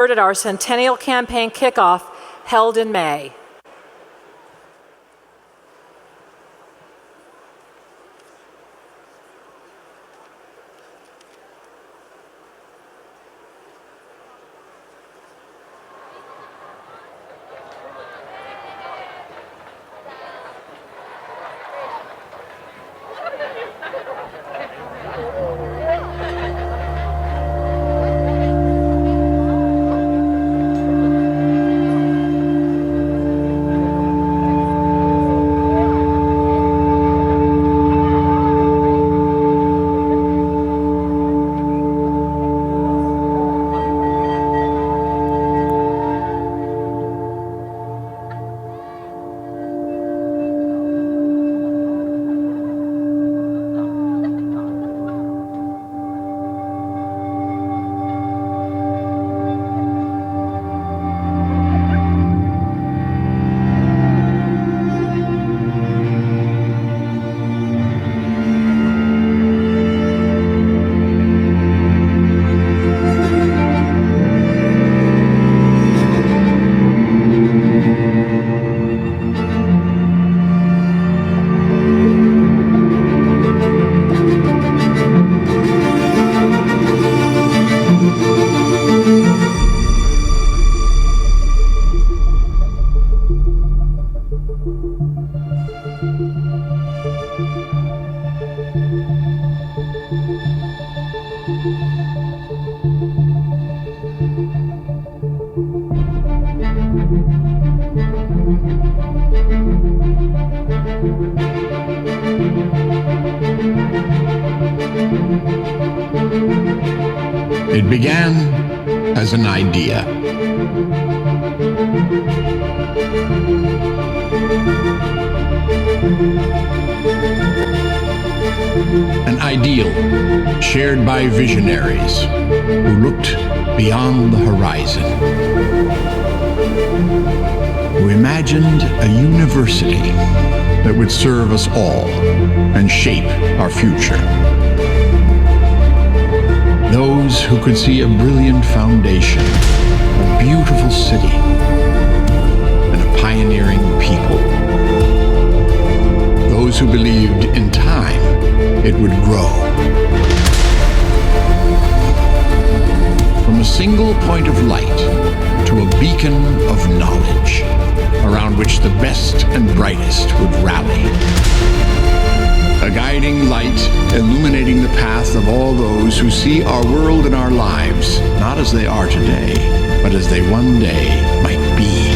at our Centennial Campaign kickoff held in May. It began as an idea. An ideal shared by visionaries who looked beyond the horizon, who imagined a university that would serve us all and shape our future. Those who could see a brilliant foundation, a beautiful city, and a pioneering people. Those who believed in time it would grow. From a single point of light to a beacon of knowledge around which the best and brightest would rally. A guiding light illuminating the path of all those who see our world and our lives not as they are today, but as they one day might be.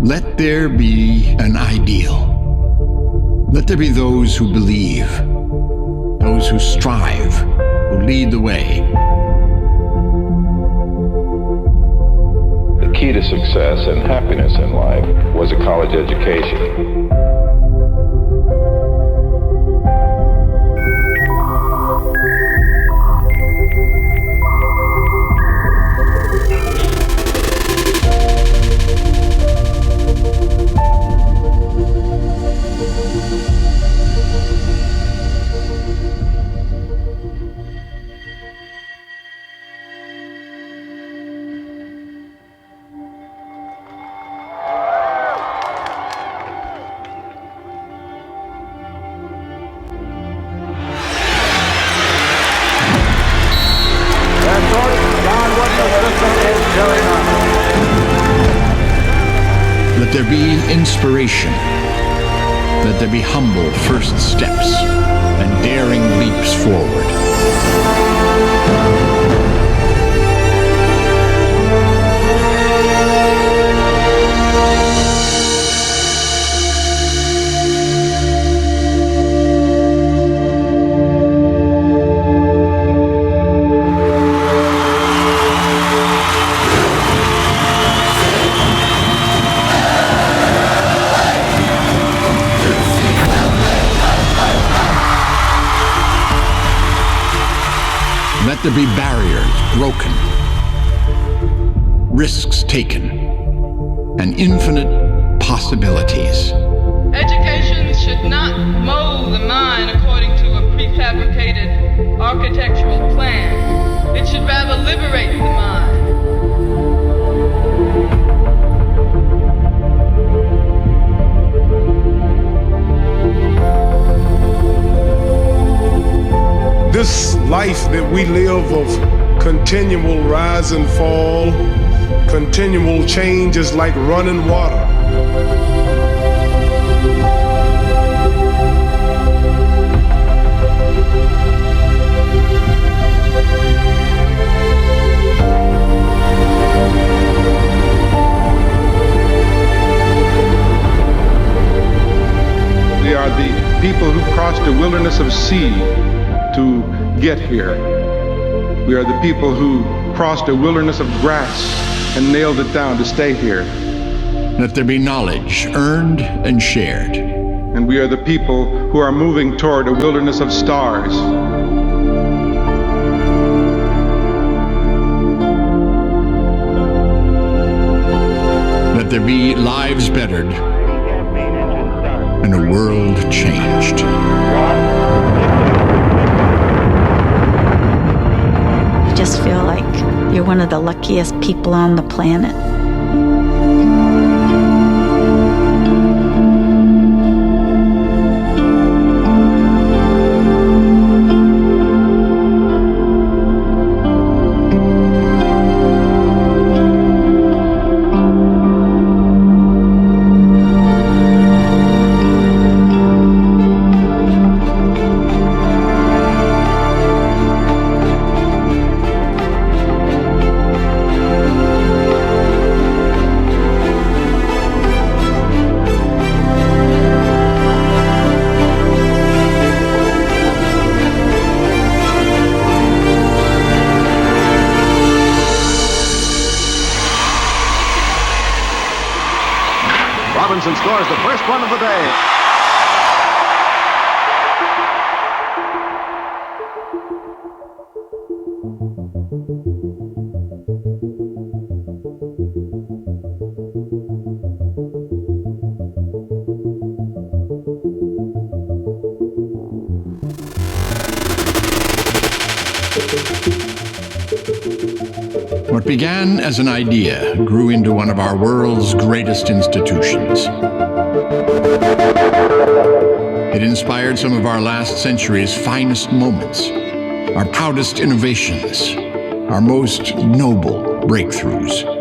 Let there be an ideal. Let there be those who believe, those who strive, who lead the way. The key to success and happiness in life was a college education. Let there be inspiration. Let there be humble first steps and daring leaps forward. Let there be barriers broken. risks taken, and infinite possibilities. Education should not mold the mind according to a prefabricated architectural plan. It should rather liberate the mind. This life that we live of continual rise and fall, continual change is like running water. We are the people who crossed a wilderness of sea to get here. We are the people who crossed a wilderness of grass and nailed it down to stay here. Let there be knowledge earned and shared. And we are the people who are moving toward a wilderness of stars. Let there be lives bettered and a world changed. You just feel like you're one of the luckiest people on the planet. Robinson scores the first one of the day. What began as an idea grew into one of our world's greatest institutions. It inspired some of our last century's finest moments, our proudest innovations, our most noble breakthroughs.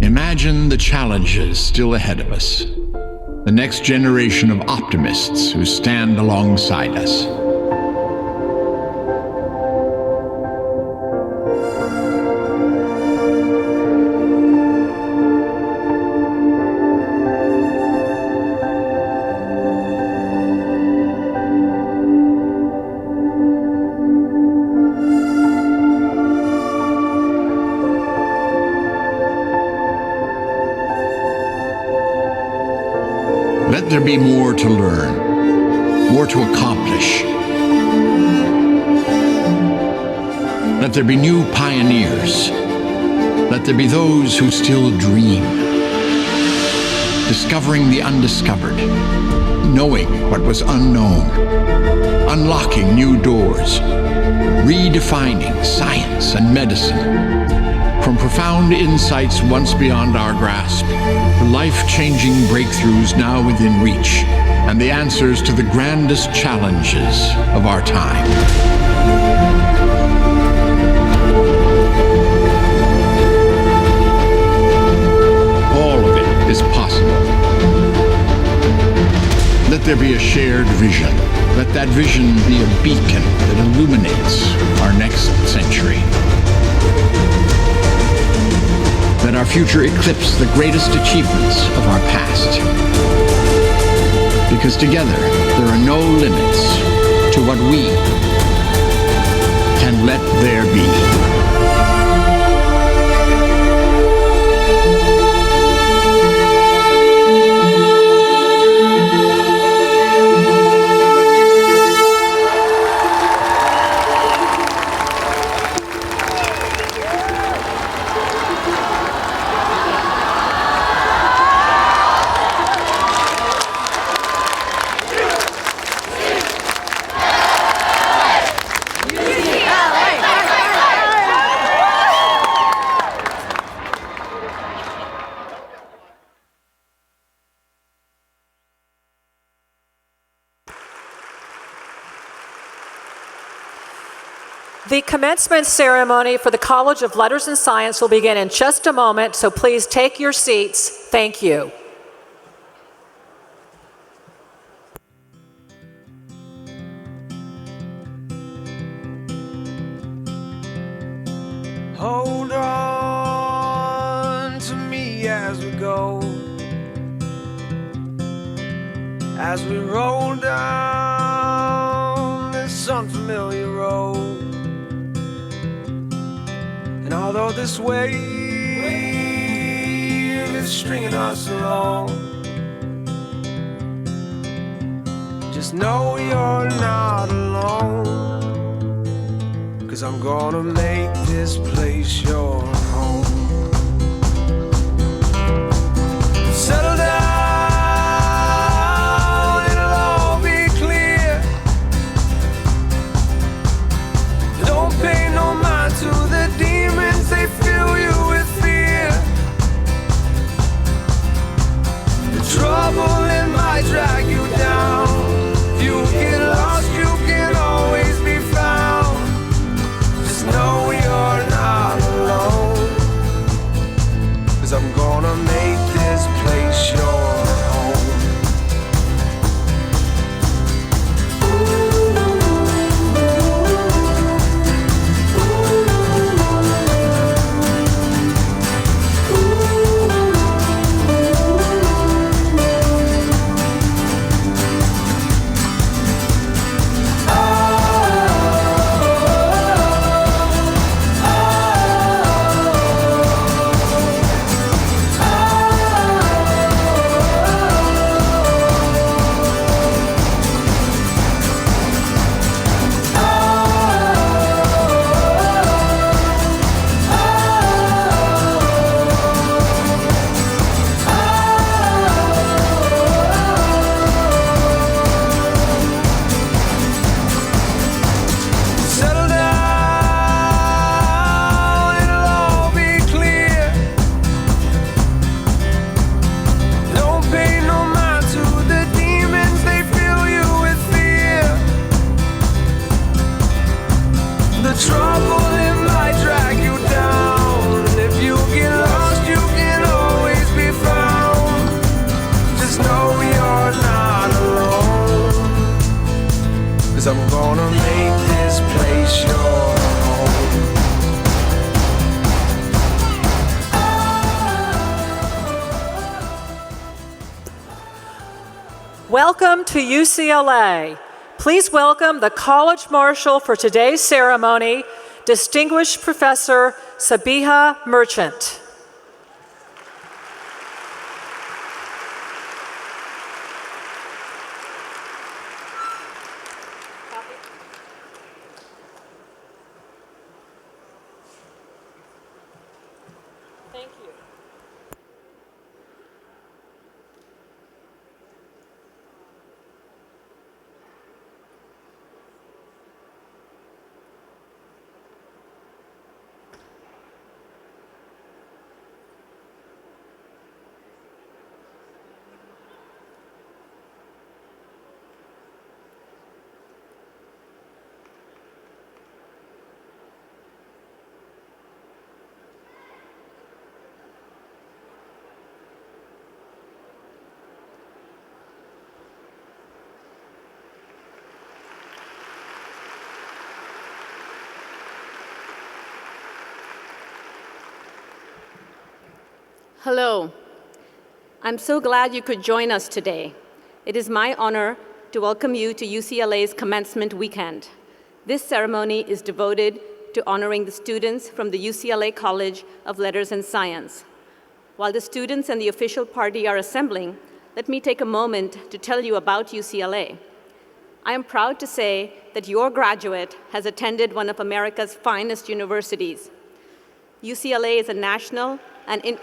Imagine the challenges still ahead of us, the next generation of optimists who stand alongside us. Let there be more to learn, more to accomplish. Let there be new pioneers. Let there be those who still dream. Discovering the undiscovered, knowing what was unknown, unlocking new doors, redefining science and medicine. From profound insights once beyond our grasp, to life-changing breakthroughs now within reach, and the answers to the grandest challenges of our time. All of it is possible. Let there be a shared vision. Let that vision be a beacon that illuminates our next century. Let our future eclipse the greatest achievements of our past. Because together, there are no limits what we can let there be. The commencement ceremony for the College of Letters and Science will begin in just a moment, so please take your seats. Thank you. Hold on to me as we go, as we roll down this unfamiliar road. And although this wave is stringing us along, just know you're not alone, 'cause I'm gonna make this place your home. Settle down, it'll all be clear. Don't pay no mind to the demons, they fill you with fear. The trouble, it might drag you down. If you get lost, you can always be found. Just know you're not alone, 'cause I'm gonna make this place your home. Settle down, it'll all be clear. Don't pay no mind to the demons, they fill you with fear. The trouble, it might drag you down. If you get lost, you can always be found. Just know you're not alone, 'cause I'm gonna make this place your home. Welcome to UCLA. Please welcome the College Marshal for today's ceremony, Distinguished Professor Sabiha Merchant. Thank you. Hello. I'm so glad you could join us today. It is my honor to welcome you to UCLA's Commencement weekend. This ceremony is devoted to honoring the students from the UCLA College of Letters and Science. While the students and the official party are assembling, let me take a moment to tell you about UCLA. I am proud to say that your graduate has attended one of America's finest universities. UCLA is a national and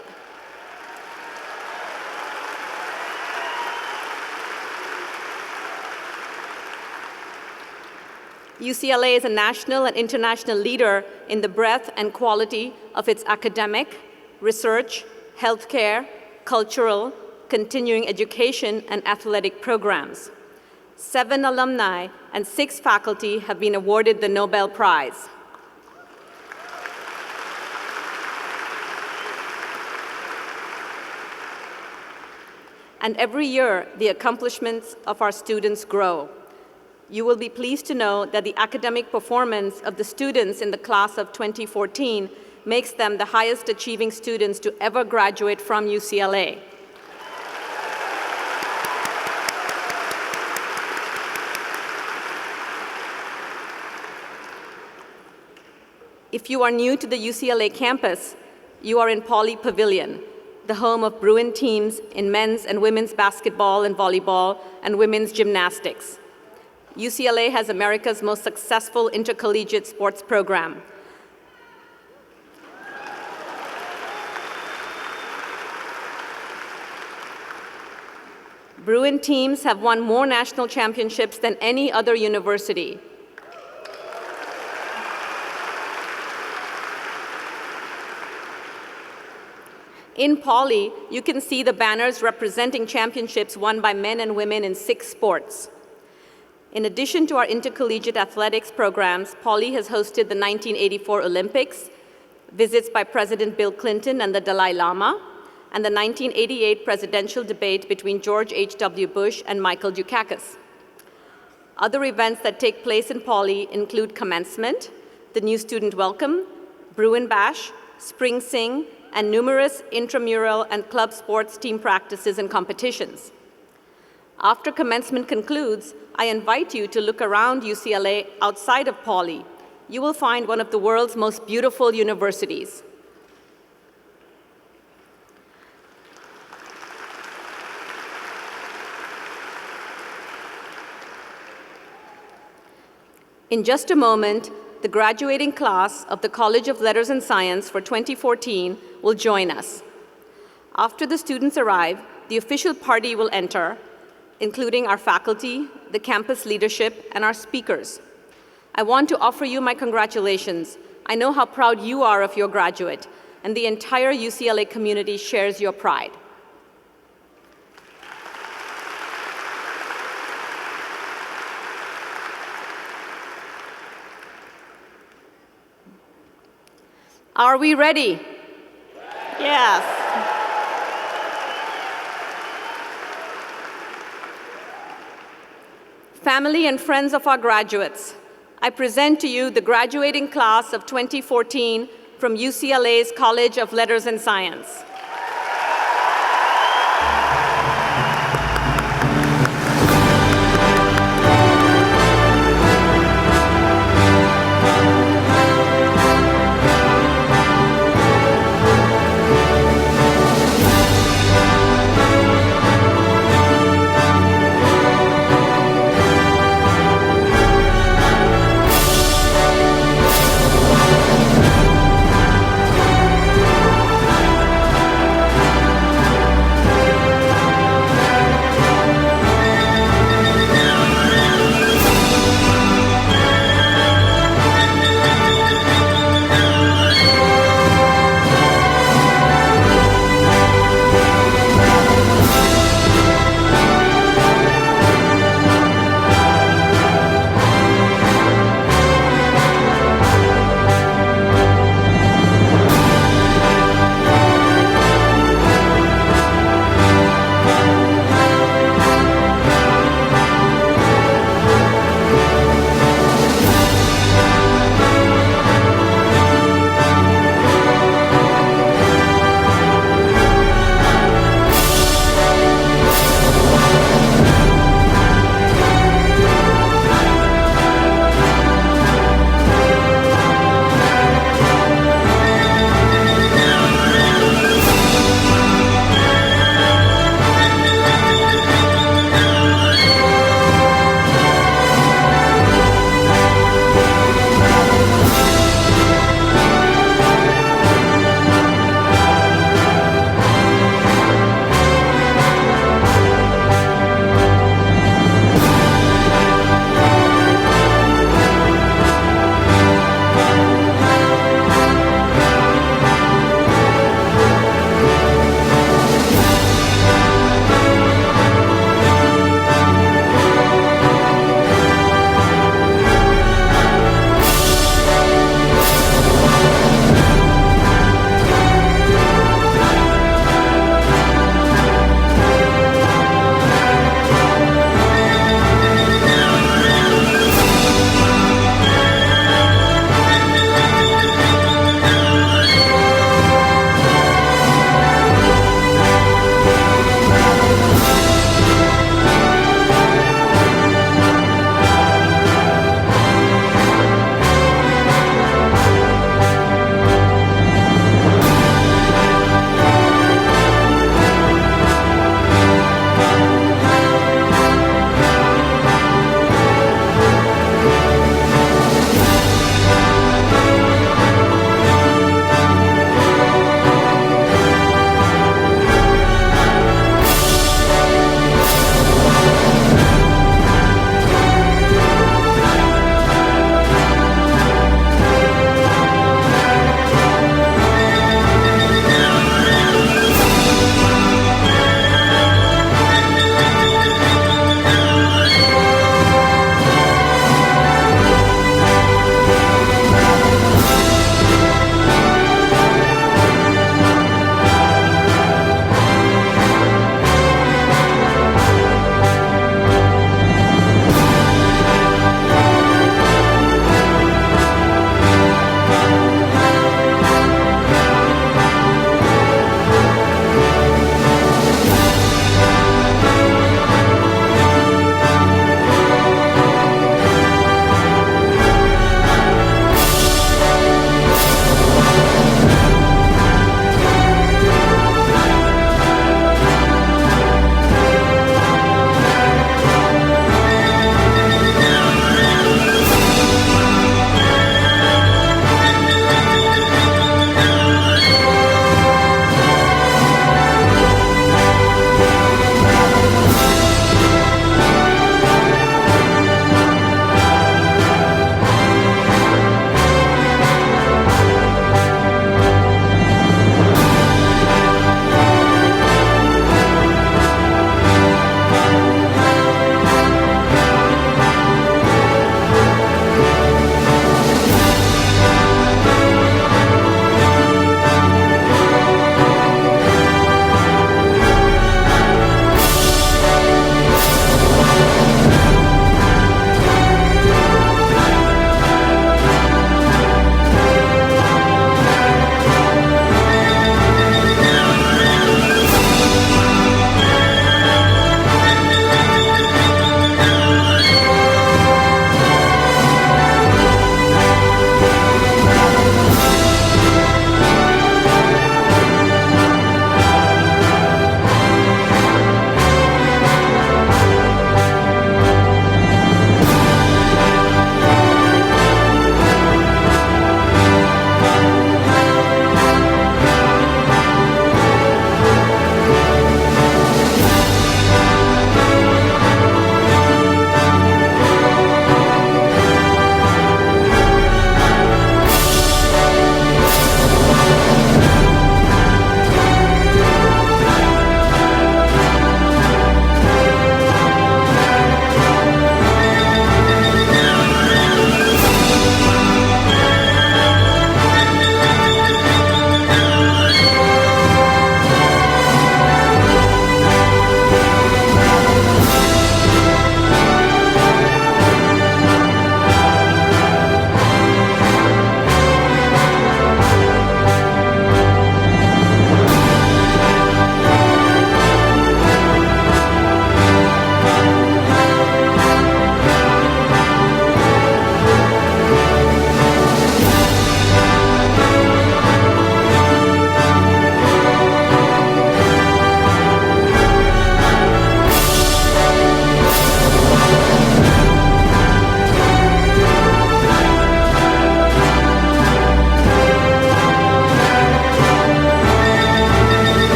UCLA is a national and international leader in the breadth and quality of its academic, research, healthcare, cultural, continuing education, and athletic programs. 7 alumni and 6 faculty have been awarded the Nobel Prize. And every year, the accomplishments of our students grow. You will be pleased to know that the academic performance of the students in the class of 2014 makes them the highest achieving students to ever graduate from UCLA. If you are new to the UCLA campus, you are in Pauley Pavilion, the home of Bruin teams in men's and women's basketball and volleyball and women's gymnastics. UCLA has America's most successful intercollegiate sports program. Bruin teams have won more national championships than any other university. In Pauley, you can see the banners representing championships won by men and women in 6 sports. In addition to our intercollegiate athletics programs, Pauley has hosted the 1984 Olympics, visits by President Bill Clinton and the Dalai Lama, and the 1988 presidential debate between George H.W. Bush and Michael Dukakis. Other events that take place in Pauley include Commencement, the new student welcome, Bruin Bash, Spring Sing, and numerous intramural and club sports team practices and competitions. After Commencement concludes, I invite you to look around UCLA outside of Pauley. You will find one of the world's most beautiful universities. In just a moment, the graduating class of the College of Letters and Science for 2014 will join us. After the students arrive, the official party will enter, including our faculty, the campus leadership, and our speakers. I want to offer you my congratulations. I know how proud you are of your graduate, and the entire UCLA community shares your pride. Are we ready? Yes. Family and friends of our graduates, I present to you the graduating class of 2014 from UCLA's College of Letters and Science.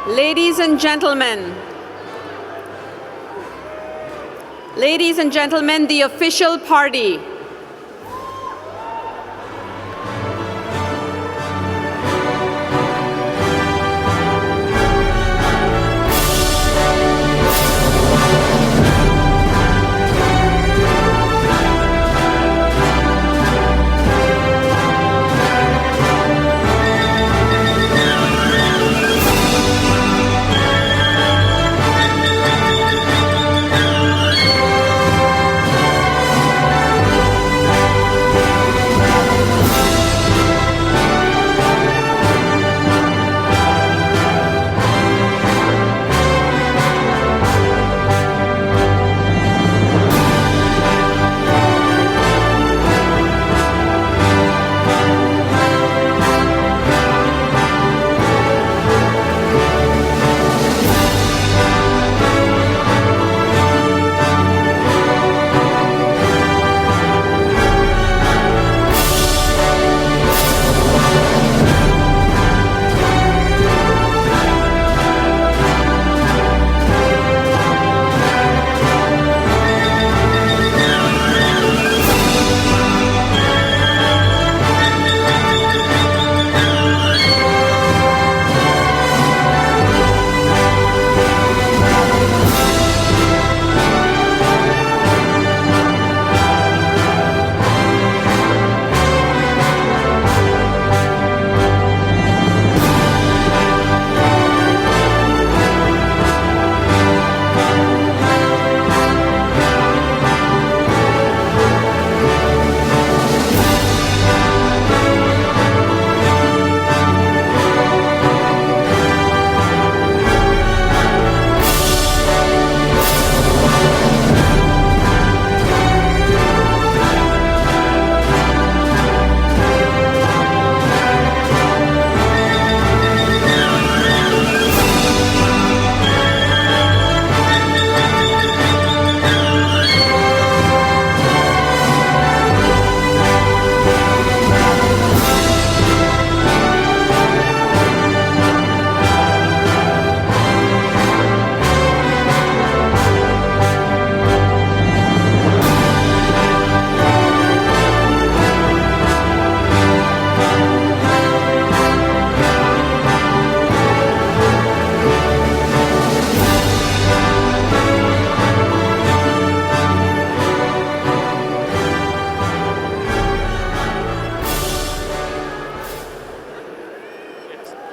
Ladies and gentlemen, the official party.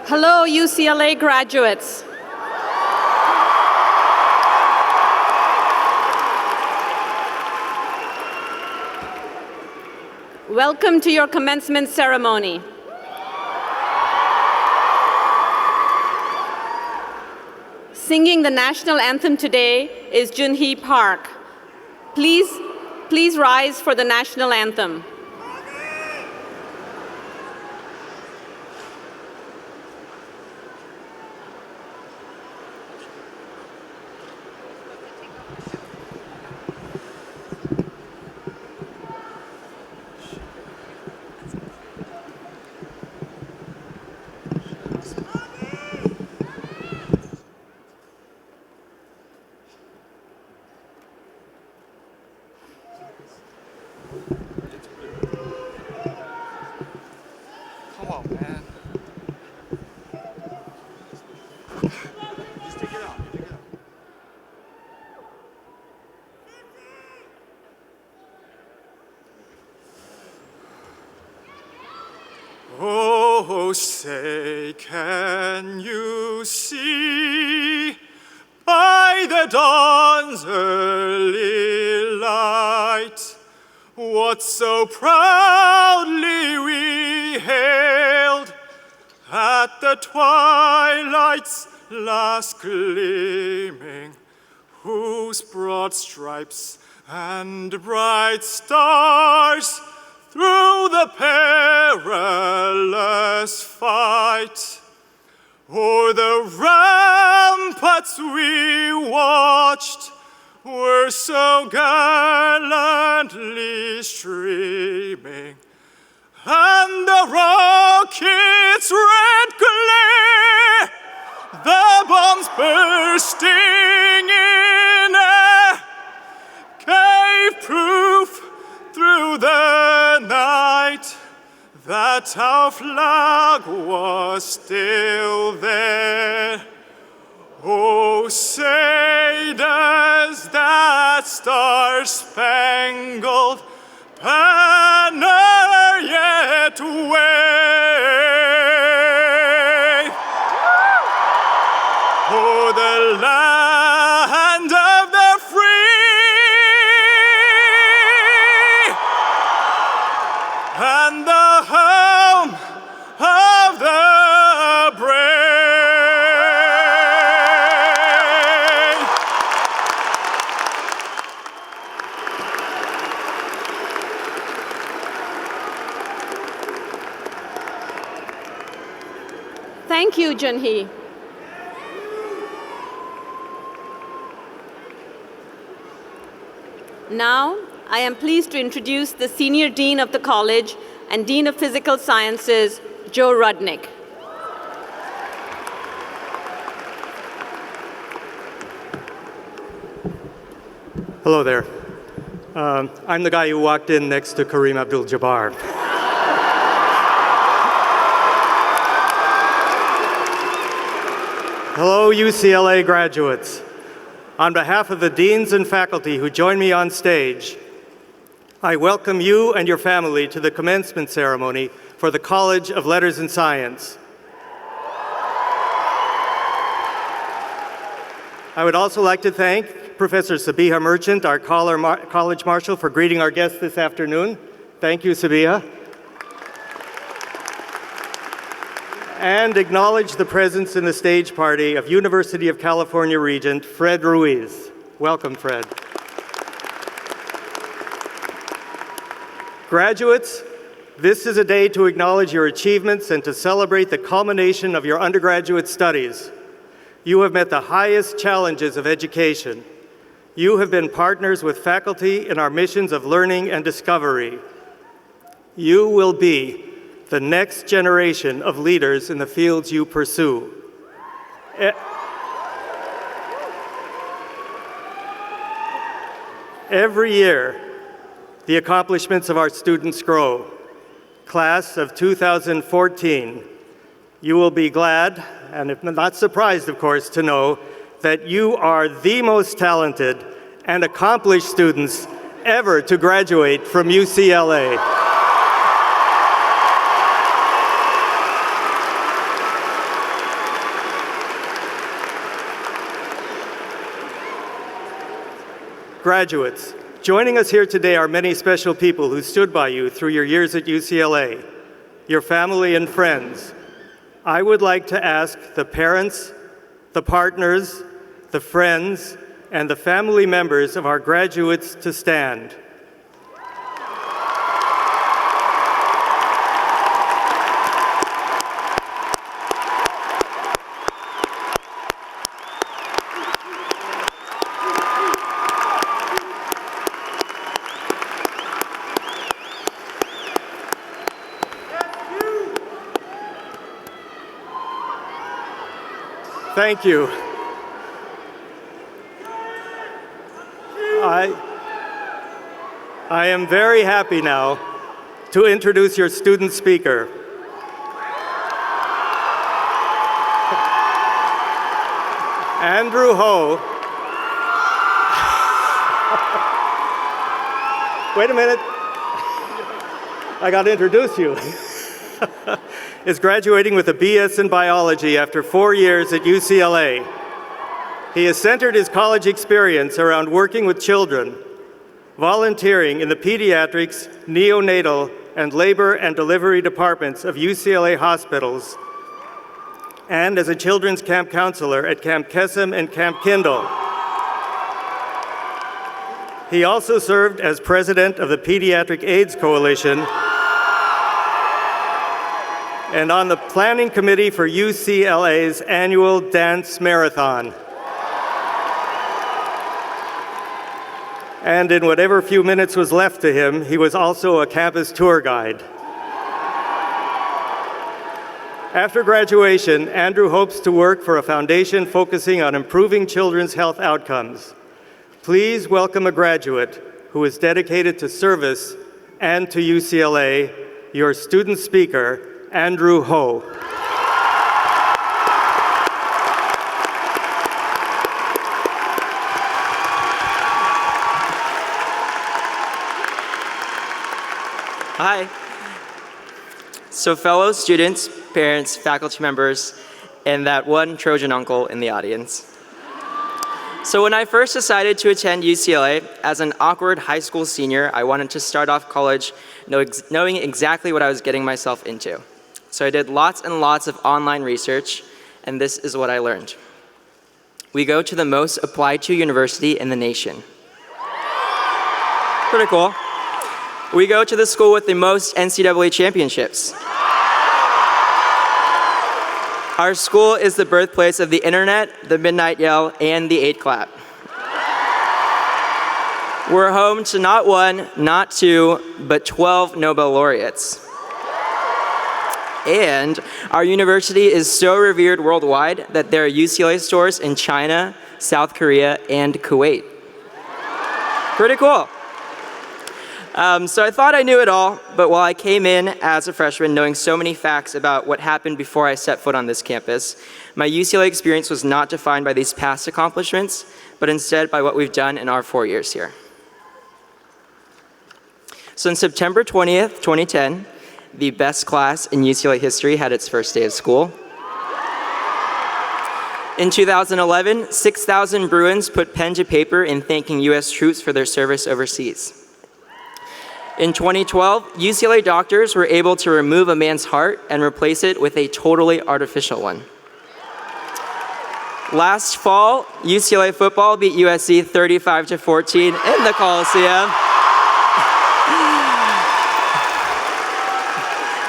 Hello, UCLA graduates. Welcome to your commencement ceremony. Singing the national anthem today is Junhee Park. Please rise for the national anthem. Oh, say, can you see by the dawn's early light what so proudly we hailed at the twilight's last gleaming, whose broad stripes and bright stars through the perilous fight o'er the ramparts we watched were so gallantly streaming, and the rocket's red glare, the that our flag was still there. Oh, say does that star-spangled banner yet wave? Oh, the land of the free and the home of the brave. Thank you, Junhee. Now, I am pleased to introduce the Senior Dean of the College and Dean of Physical Sciences, Joe Rudnick. Hello there. I'm the guy who walked in next to Kareem Abdul-Jabbar. Hello, UCLA graduates. On behalf of the deans and faculty who join me on stage, I welcome you and your family to the commencement ceremony for the College of Letters and Science. I would also like to thank Professor Sabiha Merchant, our College Marshal, for greeting our guests this afternoon. Thank you, Sabiha. And acknowledge the presence in the stage party of University of California Regent Fred Ruiz. Welcome, Fred. Graduates, this is a day to acknowledge your achievements and to celebrate the culmination of your undergraduate studies. You have met the highest challenges of education. You have been partners with faculty in our missions of learning and discovery. You will be the next generation of leaders in the fields you pursue. Every year, the accomplishments of our students grow. Class of 2014, you will be glad, and if not surprised, of course, to know that you are the most talented and accomplished students ever to graduate from UCLA. Graduates, joining us here today are many special people who stood by you through your years at UCLA, your family and friends. I would like to ask the parents, the partners, the friends, and the family members of our graduates to stand. Thank you. I am very happy now to introduce your student speaker. Andrew Ho. Wait a minute. I got to introduce you. Is graduating with a BS in biology after 4 years at UCLA. He has centered his college experience around working with children, volunteering in the pediatrics, neonatal, and labor and delivery departments of UCLA hospitals, and as a children's camp counselor at Camp Kesem and Camp Kindle. He also served as president of the Pediatric AIDS Coalition and on the planning committee for UCLA's annual dance marathon. And in whatever few minutes was left to him, he was also a campus tour guide. After graduation, Andrew hopes to work for a foundation focusing on improving children's health outcomes. Please welcome a graduate who is dedicated to service and to UCLA, your student speaker, Andrew Ho. Hi. So fellow students, parents, faculty members, and that one Trojan uncle in the audience. So when I first decided to attend UCLA, as an awkward high school senior, I wanted to start off college knowing exactly what I was getting myself into. So I did lots and lots of online research, and this is what I learned. We go to the most applied to university in the nation. Pretty cool. We go to the school with the most NCAA championships. Our school is the birthplace of the internet, the midnight yell, and the 8 clap. We're home to not 1, not 2, but 12 Nobel laureates. And our university is so revered worldwide that there are UCLA stores in China, South Korea, and Kuwait. Pretty cool. So I thought I knew it all, but while I came in as a freshman knowing so many facts about what happened before I set foot on this campus, my UCLA experience was not defined by these past accomplishments, but instead by what we've done in our 4 years here. So on September 20th, 2010, the best class in UCLA history had its first day of school. In 2011, 6,000 Bruins put pen to paper in thanking US troops for their service overseas. In 2012, UCLA doctors were able to remove a man's heart and replace it with a totally artificial one. Last fall, UCLA football beat USC 35-14 in the Coliseum.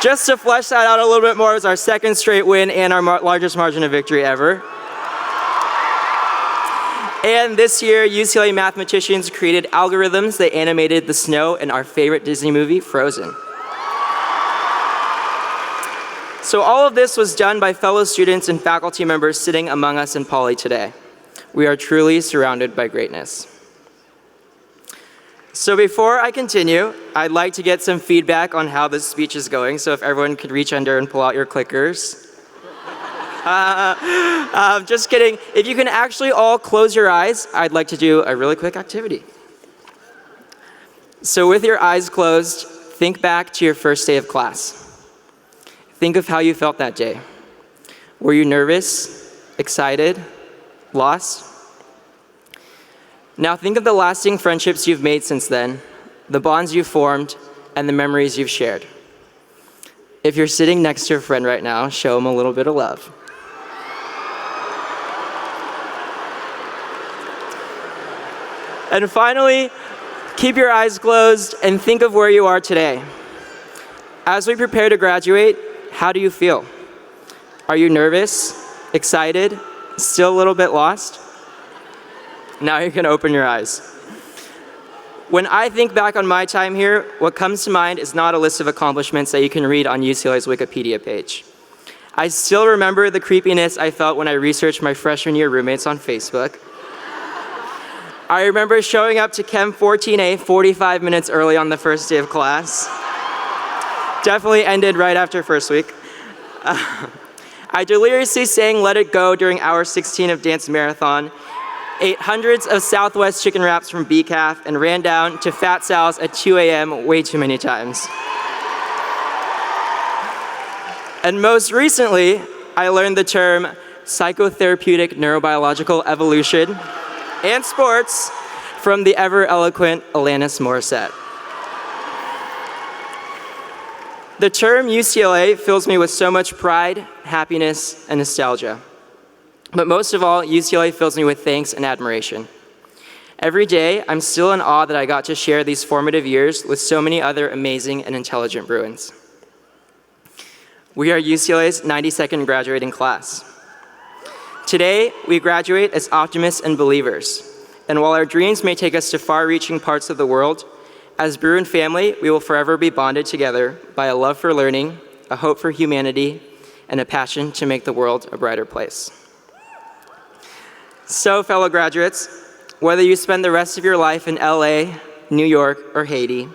Just to flesh that out a little bit more, it was our second straight win and our largest margin of victory ever. And this year, UCLA mathematicians created algorithms that animated the snow in our favorite Disney movie, Frozen. So all of this was done by fellow students and faculty members sitting among us in Poly today. We are truly surrounded by greatness. So before I continue, I'd like to get some feedback on how this speech is going. So if everyone could reach under and pull out your clickers. Just kidding. If you can actually all close your eyes, I'd like to do a really quick activity. So with your eyes closed, think back to your first day of class. Think of how you felt that day. Were you nervous, excited, lost? Now think of the lasting friendships you've made since then, the bonds you've formed, and the memories you've shared. If you're sitting next to a friend right now, show them a little bit of love. And finally, keep your eyes closed and think of where you are today. As we prepare to graduate, how do you feel? Are you nervous, excited, still a little bit lost? Now you can open your eyes. When I think back on my time here, what comes to mind is not a list of accomplishments that you can read on UCLA's Wikipedia page. I still remember the creepiness I felt when I researched my freshman year roommates on Facebook. I remember showing up to Chem 14A 45 minutes early on the first day of class. Definitely ended right after first week. I deliriously sang Let It Go during hour 16 of dance marathon, ate hundreds of Southwest chicken wraps from BCAF, and ran down to Fat Sal's at 2 a.m. way too many times. And most recently, I learned the term psychotherapeutic neurobiological evolution and sports from the ever-eloquent Alanis Morissette. The term UCLA fills me with so much pride, happiness, and nostalgia. But most of all, UCLA fills me with thanks and admiration. Every day, I'm still in awe that I got to share these formative years with so many other amazing and intelligent Bruins. We are UCLA's 92nd graduating class. Today, we graduate as optimists and believers. And while our dreams may take us to far-reaching parts of the world, as Bruin family, we will forever be bonded together by a love for learning, a hope for humanity, and a passion to make the world a brighter place. So, fellow graduates, whether you spend the rest of your life in LA, New York, or Haiti,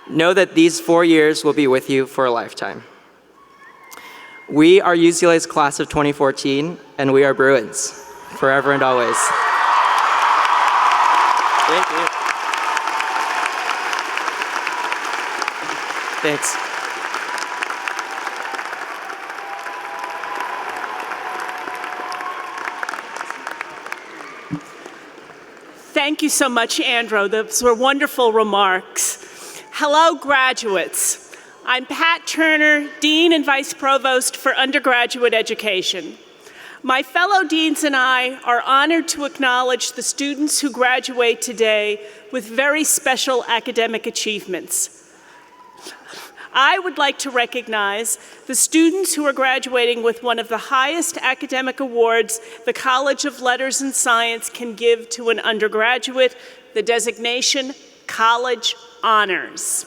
Know that these 4 years will be with you for a lifetime. We are UCLA's class of 2014, and we are Bruins, forever and always. Thank you. Thanks. Thank you so much, Andrew. Those were wonderful remarks. Hello, graduates. I'm Pat Turner, Dean and Vice Provost for Undergraduate Education. My fellow deans and I are honored to acknowledge the students who graduate today with very special academic achievements. I would like to recognize the students who are graduating with one of the highest academic awards the College of Letters and Science can give to an undergraduate, the designation College Honors.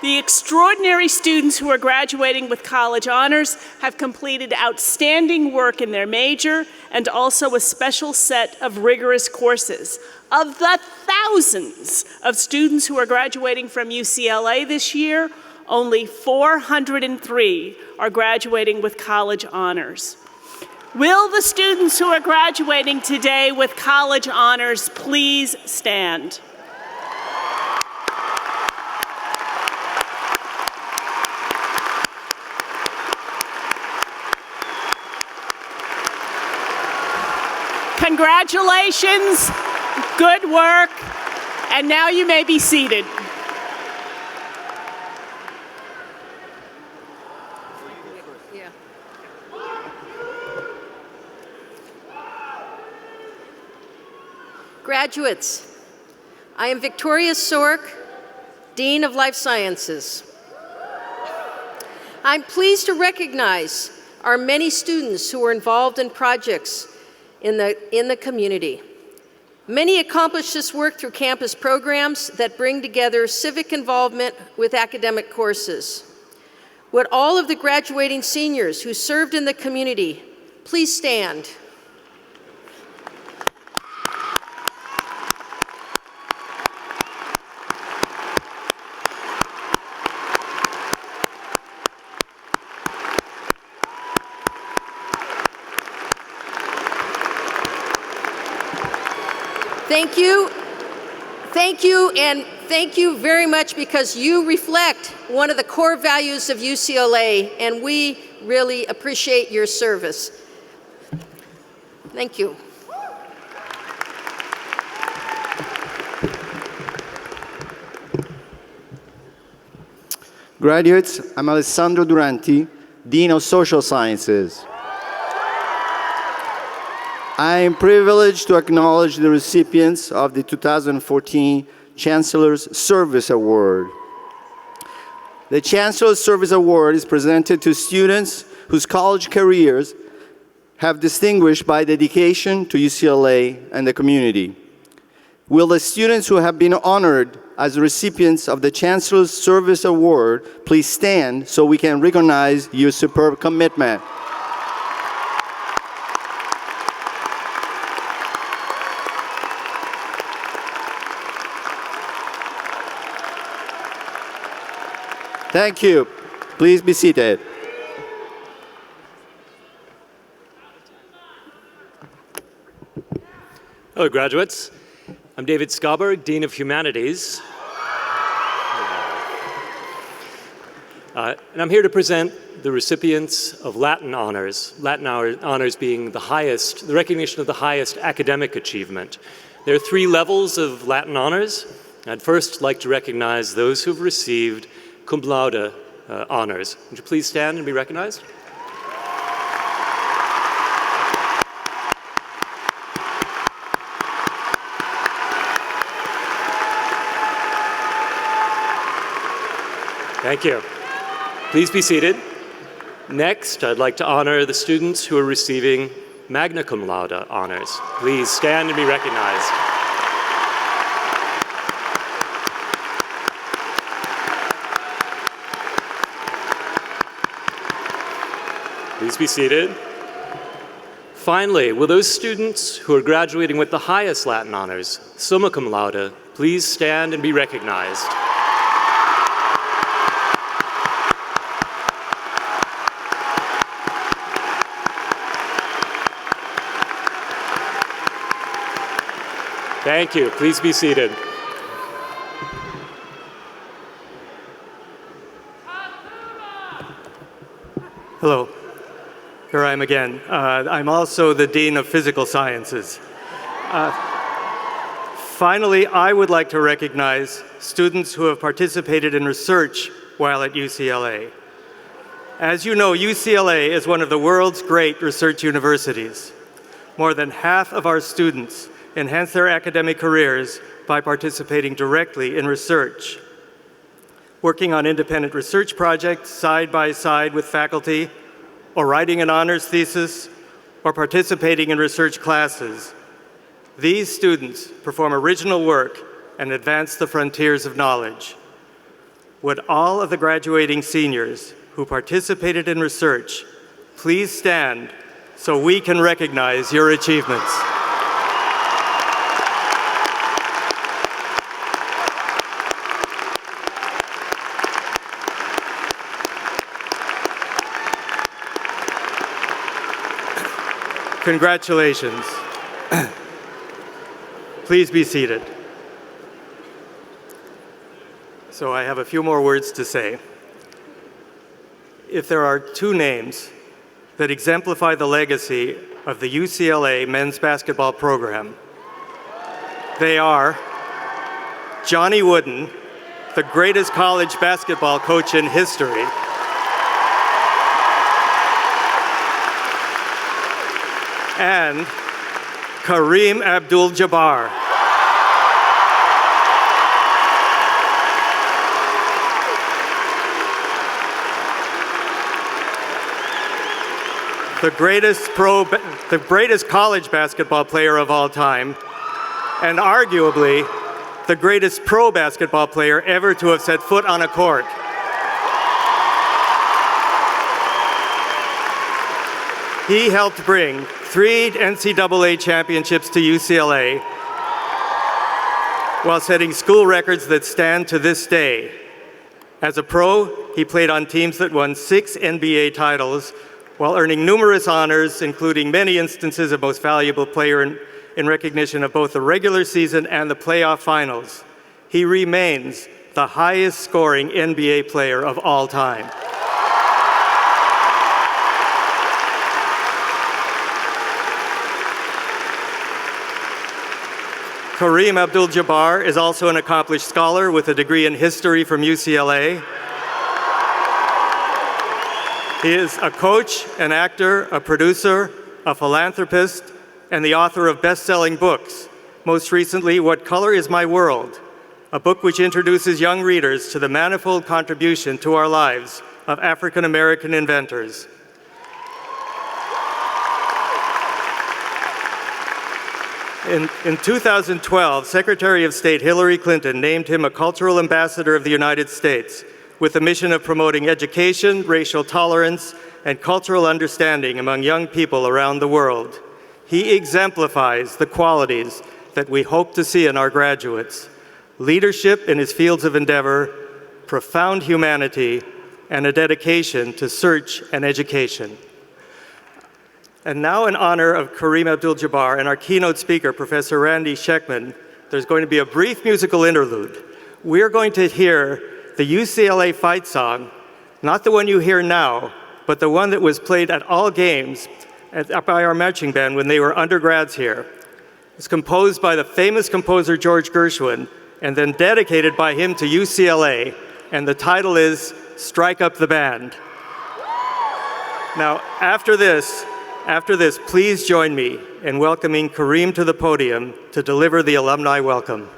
The extraordinary students who are graduating with college honors have completed outstanding work in their major and also a special set of rigorous courses. Of the thousands of students who are graduating from UCLA this year, only 403 are graduating with college honors. Will the students who are graduating today with college honors please stand? Congratulations, good work, and now you may be seated. Graduates, I am Victoria Sork, Dean of Life Sciences. I'm pleased to recognize our many students who are involved in projects in the community. Many accomplish this work through campus programs that bring together civic involvement with academic courses. Would all of the graduating seniors who served in the community please stand? And thank you very much, because you reflect one of the core values of UCLA, and we really appreciate your service. Thank you. Graduates, I'm Alessandro Duranti, Dean of Social Sciences. I am privileged to acknowledge the recipients of the 2014 Chancellor's Service Award. The Chancellor's Service Award is presented to students whose college careers have distinguished by dedication to UCLA and the community. Will the students who have been honored as recipients of the Chancellor's Service Award please stand so we can recognize your superb commitment? Thank you. Please be seated. Hello, graduates. I'm David Schaberg, Dean of Humanities. And I'm here to present the recipients of Latin honors. Latin honors being the highest, the recognition of the highest academic achievement. There are 3 levels of Latin honors. I'd first like to recognize those who've received cum laude honors. Would you please stand and be recognized? Thank you. Please be seated. Next, I'd like to honor the students who are receiving magna cum laude honors. Please stand and be recognized. Please be seated. Finally, will those students who are graduating with the highest Latin honors, summa cum laude, please stand and be recognized. Thank you. Please be seated. Hello. Here I am again. I'm also the Dean of Physical Sciences. Finally, I would like to recognize students who have participated in research while at UCLA. As you know, UCLA is one of the world's great research universities. More than half of our students enhance their academic careers by participating directly in research, working on independent research projects side by side with faculty, or writing an honors thesis, or participating in research classes. These students perform original work and advance the frontiers of knowledge. Would all of the graduating seniors who participated in research please stand so we can recognize your achievements? Congratulations. Please be seated. So I have a few more words to say. If there are two names that exemplify the legacy of the UCLA men's basketball program, they are Johnny Wooden, the greatest college basketball coach in history, and Kareem Abdul-Jabbar. The greatest college basketball player of all time, and arguably the greatest pro basketball player ever to have set foot on a court. He helped bring 3 NCAA championships to UCLA while setting school records that stand to this day. As a pro, he played on teams that won 6 NBA titles while earning numerous honors, including many instances of most valuable player in recognition of both the regular season and the playoff finals. He remains the highest scoring NBA player of all time. Kareem Abdul-Jabbar is also an accomplished scholar with a degree in history from UCLA. He is a coach, an actor, a producer, a philanthropist, and the author of best-selling books. Most recently, What Color Is My World? A book which introduces young readers to the manifold contribution to our lives of African-American inventors. In 2012, Secretary of State Hillary Clinton named him a cultural ambassador of the United States with the mission of promoting education, racial tolerance, and cultural understanding among young people around the world. He exemplifies the qualities that we hope to see in our graduates: leadership in his fields of endeavor, profound humanity, and a dedication to search and education. And now, in honor of Kareem Abdul-Jabbar and our keynote speaker, Professor Randy Schekman, there's going to be a brief musical interlude. We're going to hear the UCLA fight song, not the one you hear now, but the one that was played at all games by our marching band when they were undergrads here. It's composed by the famous composer George Gershwin, and then dedicated by him to UCLA, and the title is Strike Up the Band. Now, after this, please join me in welcoming Kareem to the podium to deliver the alumni welcome.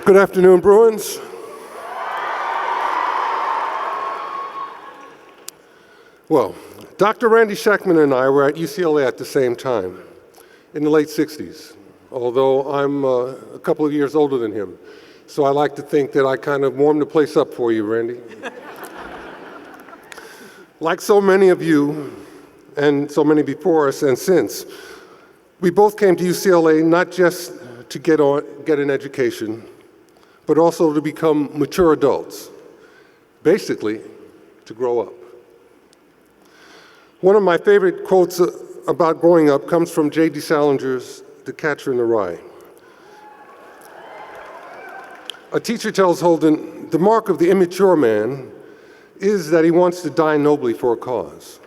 Good afternoon, Bruins. Well, Dr. Randy Schekman and I were at UCLA at the same time, in the late 60s, although I'm a couple of years older than him. So I like to think that I kind of warmed the place up for you, Randy. Like so many of you, and so many before us and since, we both came to UCLA not just to get an education, but also to become mature adults, basically to grow up. One of my favorite quotes about growing up comes from J.D. Salinger's The Catcher in the Rye. A teacher tells Holden, the mark of the immature man is that he wants to die nobly for a cause,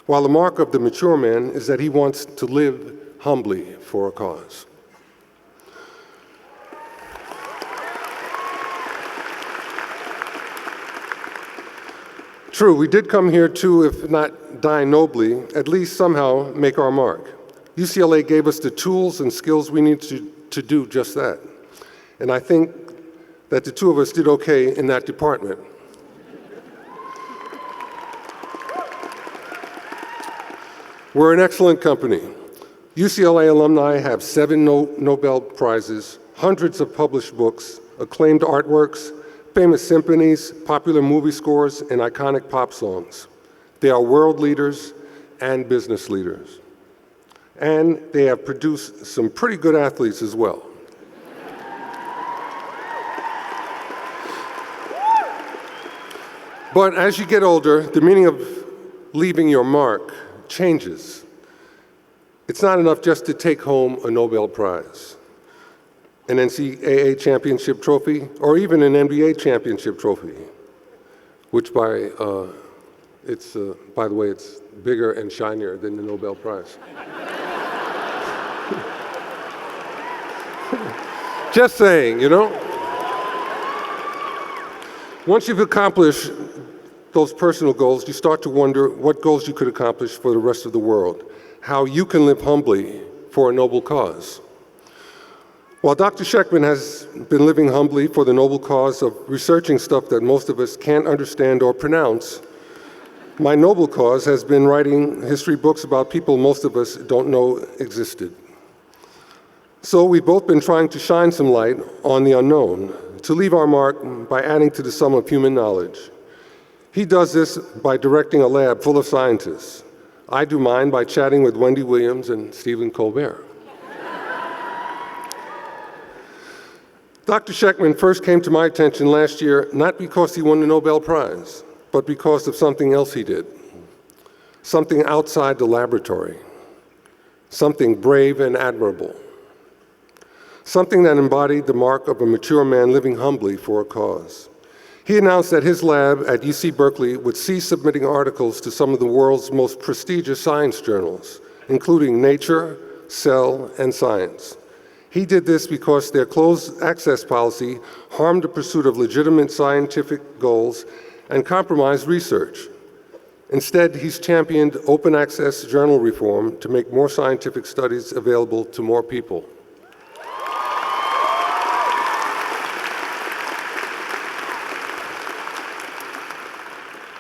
while the mark of the mature man is that he wants to live humbly for a cause. True, we did come here to, if not die nobly, at least somehow make our mark. UCLA gave us the tools and skills we need to do just that. And I think that the two of us did okay in that department. We're an excellent company. UCLA alumni have 7 Nobel Prizes, hundreds of published books, acclaimed artworks, famous symphonies, popular movie scores, and iconic pop songs. They are world leaders and business leaders. And they have produced some pretty good athletes as well. But as you get older, the meaning of leaving your mark changes. It's not enough just to take home a Nobel Prize, an NCAA championship trophy, or even an NBA championship trophy, which by the way, it's bigger and shinier than the Nobel Prize. Just saying, you know? Once you've accomplished those personal goals, you start to wonder what goals you could accomplish for the rest of the world, how you can live humbly for a noble cause. While Dr. Schekman has been living humbly for the noble cause of researching stuff that most of us can't understand or pronounce, my noble cause has been writing history books about people most of us don't know existed. So we've both been trying to shine some light on the unknown, to leave our mark by adding to the sum of human knowledge. He does this by directing a lab full of scientists. I do mine by chatting with Wendy Williams and Stephen Colbert. Dr. Schekman first came to my attention last year not because he won the Nobel Prize, but because of something else he did, something outside the laboratory, something brave and admirable, something that embodied the mark of a mature man living humbly for a cause. He announced that his lab at UC Berkeley would cease submitting articles to some of the world's most prestigious science journals, including Nature, Cell, and Science. He did this because their closed access policy harmed the pursuit of legitimate scientific goals and compromised research. Instead, he's championed open access journal reform to make more scientific studies available to more people.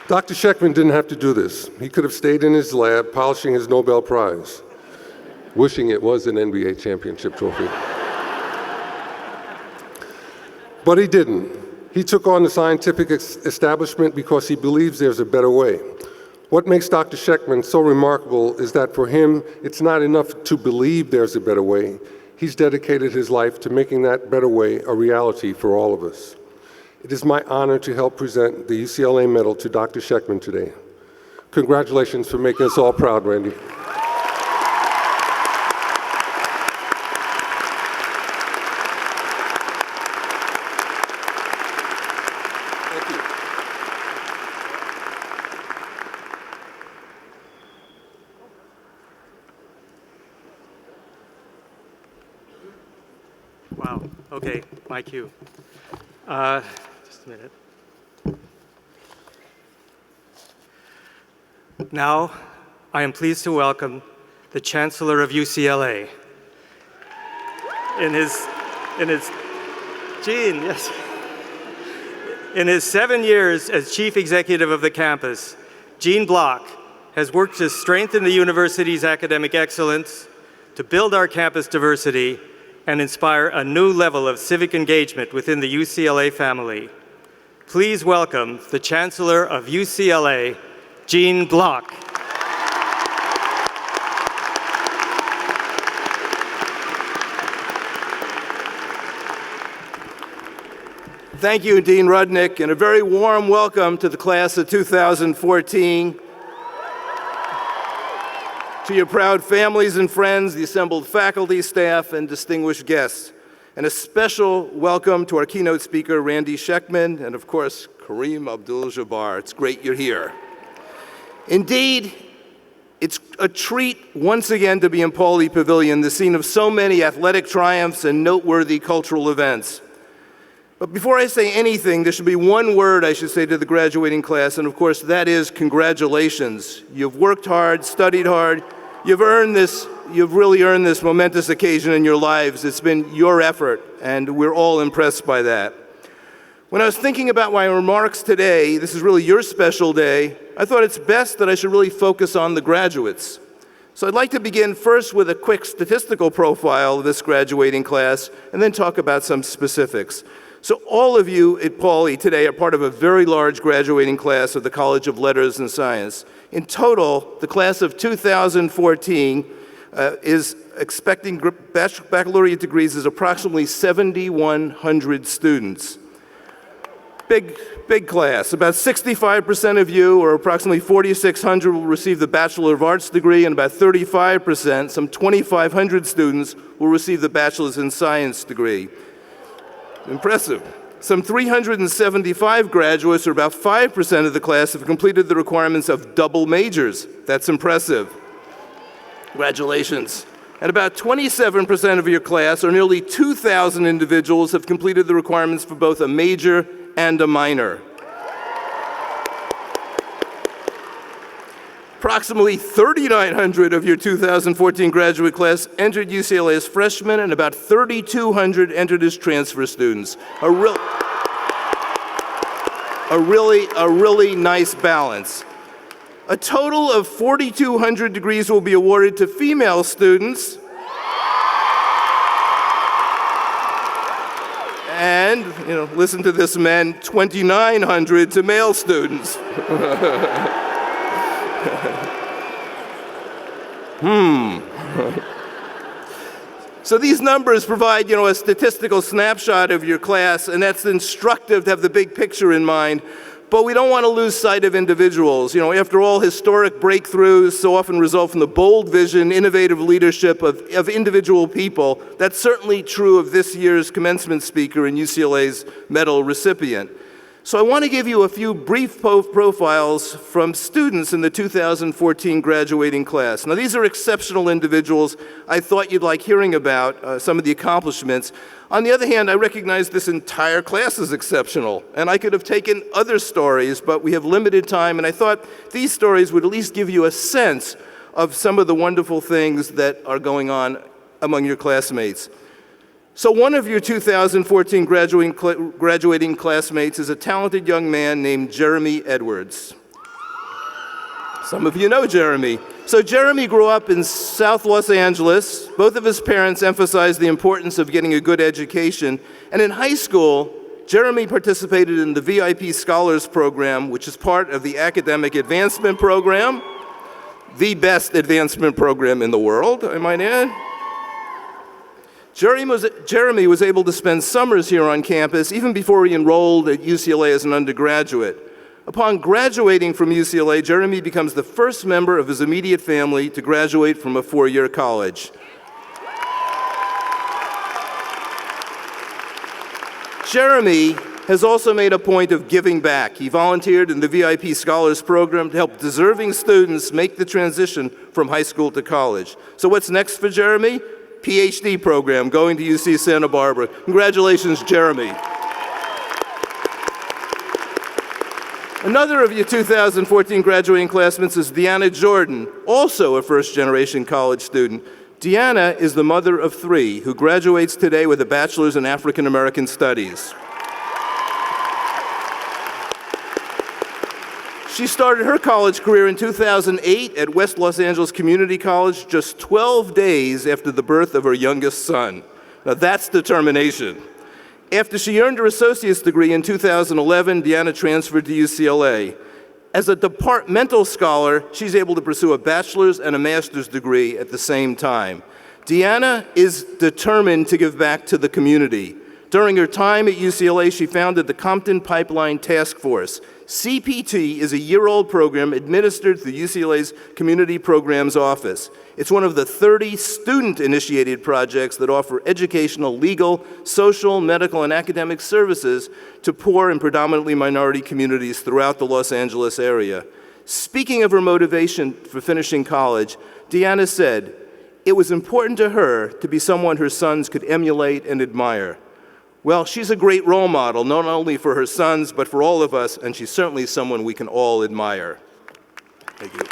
Dr. Schekman didn't have to do this. He could have stayed in his lab polishing his Nobel Prize, wishing it was an NBA championship trophy. But he didn't. He took on the scientific establishment because he believes there's a better way. What makes Dr. Schekman so remarkable is that for him, it's not enough to believe there's a better way. He's dedicated his life to making that better way a reality for all of us. It is my honor to help present the UCLA Medal to Dr. Schekman today. Congratulations for making us all proud, Randy. Wow, okay, my cue. Just a minute. Now, I am pleased to welcome the Chancellor of UCLA. In his Gene, yes. In his 7 years as chief executive of the campus, Gene Block has worked to strengthen the university's academic excellence, to build our campus diversity, and inspire a new level of civic engagement within the UCLA family. Please welcome the Chancellor of UCLA, Gene Block. Thank you, Dean Rudnick, and a very warm welcome to the class of 2014. To your proud families and friends, the assembled faculty, staff, and distinguished guests. And a special welcome to our keynote speaker, Randy Schekman, and of course, Kareem Abdul-Jabbar. It's great you're here. Indeed, it's a treat once again to be in Pauley Pavilion, the scene of so many athletic triumphs and noteworthy cultural events. But before I say anything, there should be one word I should say to the graduating class, and of course that is congratulations. You've worked hard, studied hard, you've really earned this momentous occasion in your lives. It's been your effort, and we're all impressed by that. When I was thinking about my remarks today, this is really your special day, I thought it's best that I should really focus on the graduates. So I'd like to begin first with a quick statistical profile of this graduating class, and then talk about some specifics. So all of you at Pauley today are part of a very large graduating class of the College of Letters and Science. In total, the class of 2014 is expecting baccalaureate degrees is approximately 7,100 students. Big class. About 65% of you, or approximately 4,600, will receive the Bachelor of Arts degree, and about 35%, some 2,500 students, will receive the Bachelor's in Science degree. Impressive. Some 375 graduates, or about 5% of the class, have completed the requirements of double majors. That's impressive. Congratulations. And about 27% of your class, or nearly 2,000 individuals, have completed the requirements for both a major and a minor. Approximately 3,900 of your 2014 graduate class entered UCLA as freshmen, and about 3,200 entered as transfer students. A really nice balance. A total of 4,200 degrees will be awarded to female students. And, listen to this, men, 2,900 to male students. So these numbers provide, a statistical snapshot of your class, and that's instructive to have the big picture in mind. But we don't want to lose sight of individuals. After all, historic breakthroughs so often result from the bold vision, innovative leadership of individual people. That's certainly true of this year's commencement speaker and UCLA's medal recipient. So I want to give you a few brief profiles from students in the 2014 graduating class. Now, these are exceptional individuals. I thought you'd like hearing about some of the accomplishments. On the other hand, I recognize this entire class is exceptional, and I could have taken other stories, but we have limited time, and I thought these stories would at least give you a sense of some of the wonderful things that are going on among your classmates. So one of your 2014 graduating classmates is a talented young man named Jeremy Edwards. Some of you know Jeremy. So Jeremy grew up in South Los Angeles. Both of his parents emphasized the importance of getting a good education. And in high school, Jeremy participated in the VIP Scholars Program, which is part of the Academic Advancement Program, the best advancement program in the world, I might add. Jeremy was able to spend summers here on campus even before he enrolled at UCLA as an undergraduate. Upon graduating from UCLA, Jeremy becomes the first member of his immediate family to graduate from a four-year college. Jeremy has also made a point of giving back. He volunteered in the VIP Scholars Program to help deserving students make the transition from high school to college. So what's next for Jeremy? PhD program, going to UC Santa Barbara. Congratulations, Jeremy. Another of your 2014 graduating classmates is Deanna Jordan, also a first-generation college student. Deanna is the mother of 3 who graduates today with a bachelor's in African American Studies. She started her college career in 2008 at West Los Angeles Community College, just 12 days after the birth of her youngest son. Now that's determination. After she earned her associate's degree in 2011, Deanna transferred to UCLA. As a departmental scholar, she's able to pursue a bachelor's and a master's degree at the same time. Deanna is determined to give back to the community. During her time at UCLA, she founded the Compton Pipeline Task Force. CPT is a year-old program administered through UCLA's Community Programs Office. It's one of the 30 student-initiated projects that offer educational, legal, social, medical, and academic services to poor and predominantly minority communities throughout the Los Angeles area. Speaking of her motivation for finishing college, Deanna said, "It was important to her to be someone her sons could emulate and admire." Well, she's a great role model, not only for her sons, but for all of us, and she's certainly someone we can all admire. Thank you.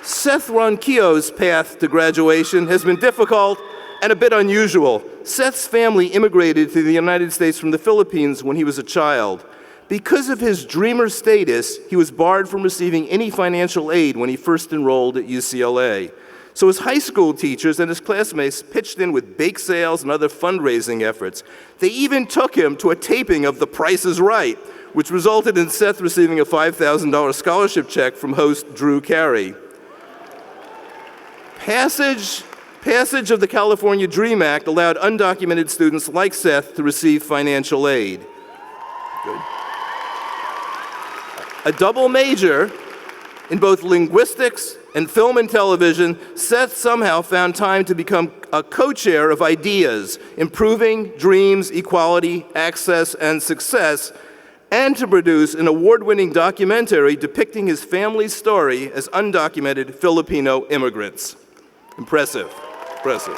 Seth Ronquillo's path to graduation has been difficult and a bit unusual. Seth's family immigrated to the United States from the Philippines when he was a child. Because of his dreamer status, he was barred from receiving any financial aid when he first enrolled at UCLA. So his high school teachers and his classmates pitched in with bake sales and other fundraising efforts. They even took him to a taping of The Price is Right, which resulted in Seth receiving a $5,000 scholarship check from host Drew Carey. Passage of the California DREAM Act allowed undocumented students like Seth to receive financial aid. Good. A double major in both linguistics and film and television, Seth somehow found time to become a co-chair of ideas, improving dreams, equality, access, and success, and to produce an award-winning documentary depicting his family's story as undocumented Filipino immigrants. Impressive, impressive.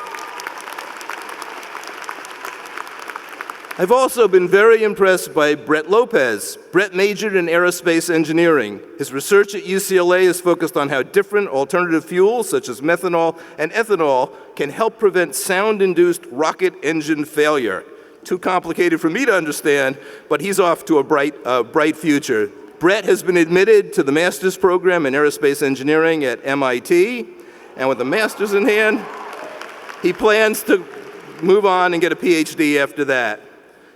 I've also been very impressed by Brett Lopez. Brett majored in aerospace engineering. His research at UCLA is focused on how different alternative fuels, such as methanol and ethanol, can help prevent sound-induced rocket engine failure. Too complicated for me to understand, but he's off to a bright future. Brett has been admitted to the master's program in aerospace engineering at MIT, and with a master's in hand, he plans to move on and get a PhD after that.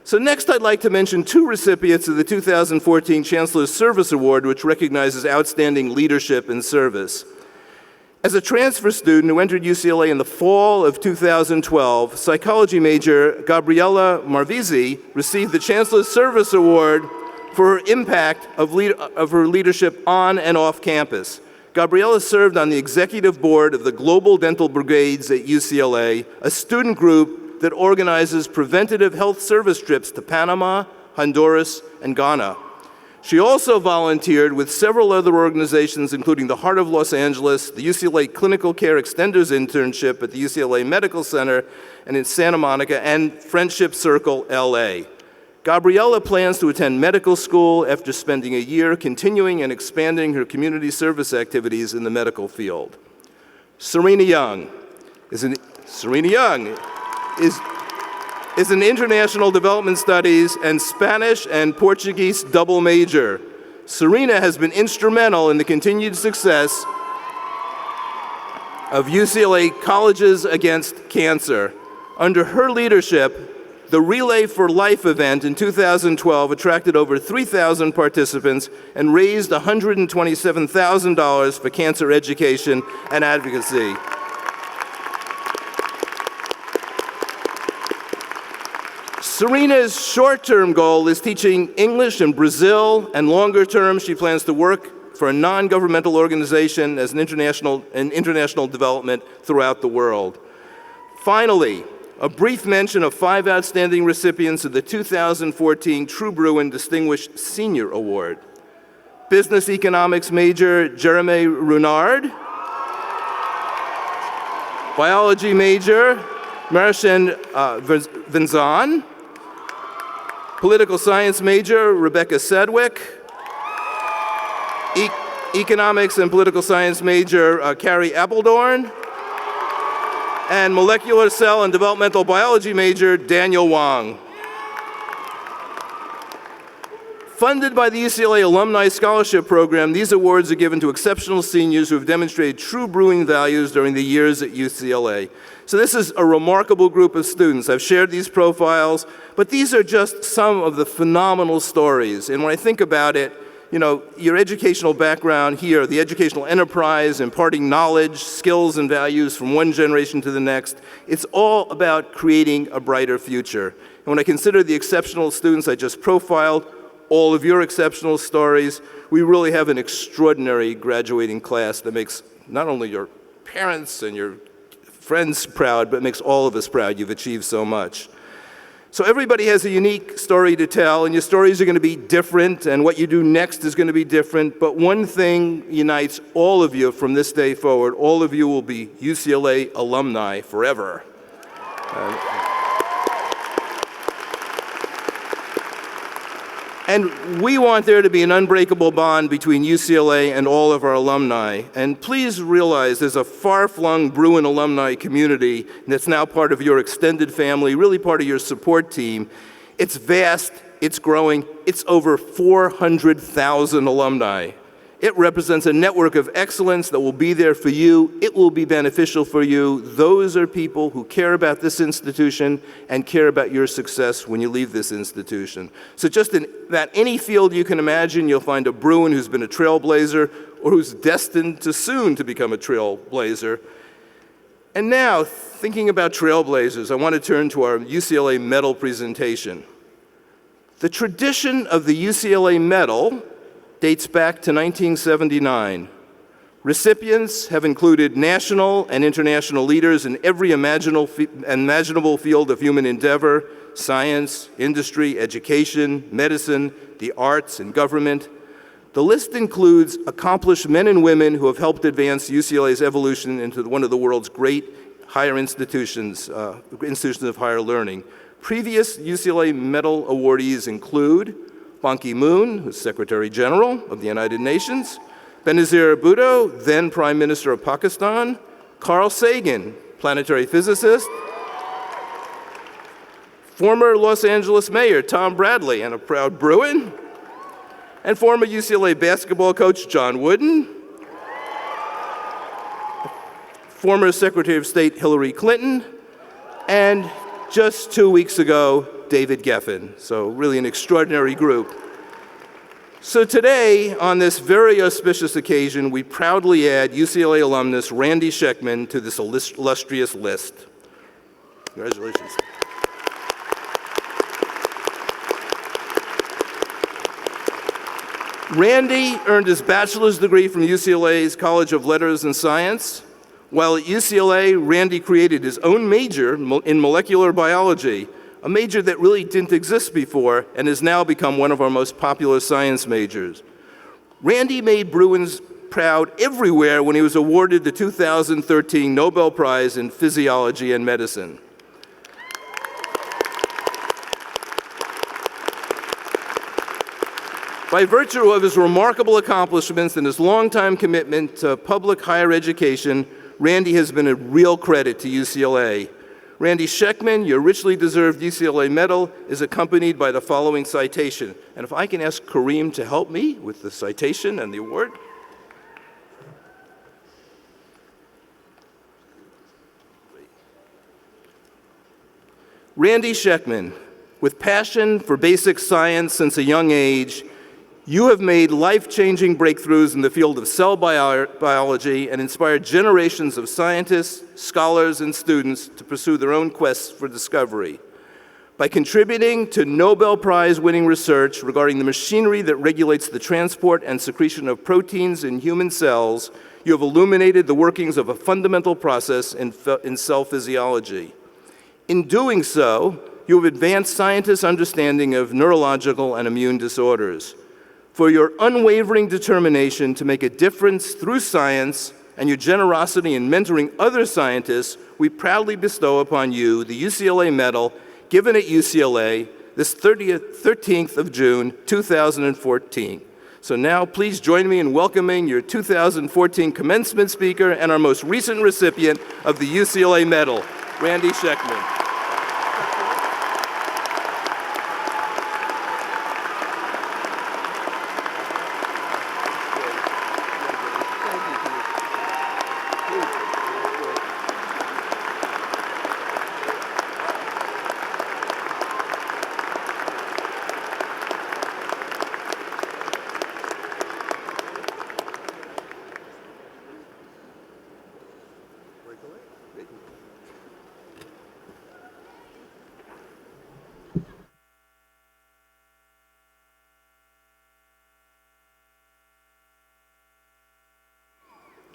So next, I'd like to mention 2 recipients of the 2014 Chancellor's Service Award, which recognizes outstanding leadership and service. As a transfer student who entered UCLA in the fall of 2012, psychology major Gabriella Marvisi received the Chancellor's Service Award for her impact of her leadership on and off campus. Gabriella served on the executive board of the Global Dental Brigades at UCLA, a student group that organizes preventative health service trips to Panama, Honduras, and Ghana. She also volunteered with several other organizations, including the Heart of Los Angeles, the UCLA Clinical Care Extenders Internship at the UCLA Medical Center and in Santa Monica, and Friendship Circle LA. Gabriella plans to attend medical school after spending a year continuing and expanding her community service activities in the medical field. Serena Young is an international development studies and Spanish and Portuguese double major. Serena has been instrumental in the continued success of UCLA Colleges Against Cancer. Under her leadership, the Relay for Life event in 2012 attracted over 3,000 participants and raised $127,000 for cancer education and advocacy. Serena's short-term goal is teaching English in Brazil, and longer-term, she plans to work for a non-governmental organization as an international development throughout the world. Finally, a brief mention of 5 outstanding recipients of the 2014 True Bruin Distinguished Senior Award. Business economics major Jeremy Runard, biology major Marcin Venzon, political science major Rebecca Sedgwick, economics and political science major Carrie Appledorn, and molecular cell and developmental biology major Daniel Wang. Funded by the UCLA Alumni Scholarship Program, these awards are given to exceptional seniors who have demonstrated true brewing values during the years at UCLA. So this is a remarkable group of students. I've shared these profiles, but these are just some of the phenomenal stories. And when I think about it, you know, your educational background here, the educational enterprise, imparting knowledge, skills, and values from one generation to the next, it's all about creating a brighter future. And when I consider the exceptional students I just profiled, all of your exceptional stories, we really have an extraordinary graduating class that makes not only your parents and your friends proud, but makes all of us proud. You've achieved so much. So everybody has a unique story to tell, and your stories are going to be different, and what you do next is going to be different, but one thing unites all of you from this day forward. All of you will be UCLA alumni forever. And we want there to be an unbreakable bond between UCLA and all of our alumni. And please realize there's a far-flung Bruin alumni community that's now part of your extended family, really part of your support team. It's vast, it's growing, it's over 400,000 alumni. It represents a network of excellence that will be there for you. It will be beneficial for you. Those are people who care about this institution and care about your success when you leave this institution. So just in about any field you can imagine, you'll find a Bruin who's been a trailblazer or who's destined to soon to become a trailblazer. And now, thinking about trailblazers, I want to turn to our UCLA medal presentation. The tradition of the UCLA medal dates back to 1979. Recipients have included national and international leaders in every imaginable field of human endeavor: science, industry, education, medicine, the arts, and government. The list includes accomplished men and women who have helped advance UCLA's evolution into one of the world's great higher institutions of higher learning. Previous UCLA medal awardees include Ban Ki-moon, who's Secretary General of the United Nations; Benazir Bhutto, then Prime Minister of Pakistan; Carl Sagan, planetary physicist; former Los Angeles Mayor Tom Bradley, and a proud Bruin; and former UCLA basketball coach John Wooden; former Secretary of State Hillary Clinton; and just 2 weeks ago, David Geffen. So really an extraordinary group. So today, on this very auspicious occasion, we proudly add UCLA alumnus Randy Schekman to this illustrious list. Congratulations. Randy earned his bachelor's degree from UCLA's College of Letters and Science. While at UCLA, Randy created his own major in molecular biology, a major that really didn't exist before and has now become one of our most popular science majors. Randy made Bruins proud everywhere when he was awarded the 2013 Nobel Prize in Physiology and Medicine. By virtue of his remarkable accomplishments and his longtime commitment to public higher education, Randy has been a real credit to UCLA. Randy Schekman, your richly deserved UCLA medal, is accompanied by the following citation. And if I can ask Kareem to help me with the citation and the award. Randy Schekman, with passion for basic science since a young age, you have made life-changing breakthroughs in the field of cell biology and inspired generations of scientists, scholars, and students to pursue their own quests for discovery. By contributing to Nobel Prize-winning research regarding the machinery that regulates the transport and secretion of proteins in human cells, you have illuminated the workings of a fundamental process in cell physiology. In doing so, you have advanced scientists' understanding of neurological and immune disorders. For your unwavering determination to make a difference through science and your generosity in mentoring other scientists, we proudly bestow upon you the UCLA Medal given at UCLA this 13th of June, 2014. So now please join me in welcoming your 2014 commencement speaker and our most recent recipient of the UCLA Medal, Randy Schekman.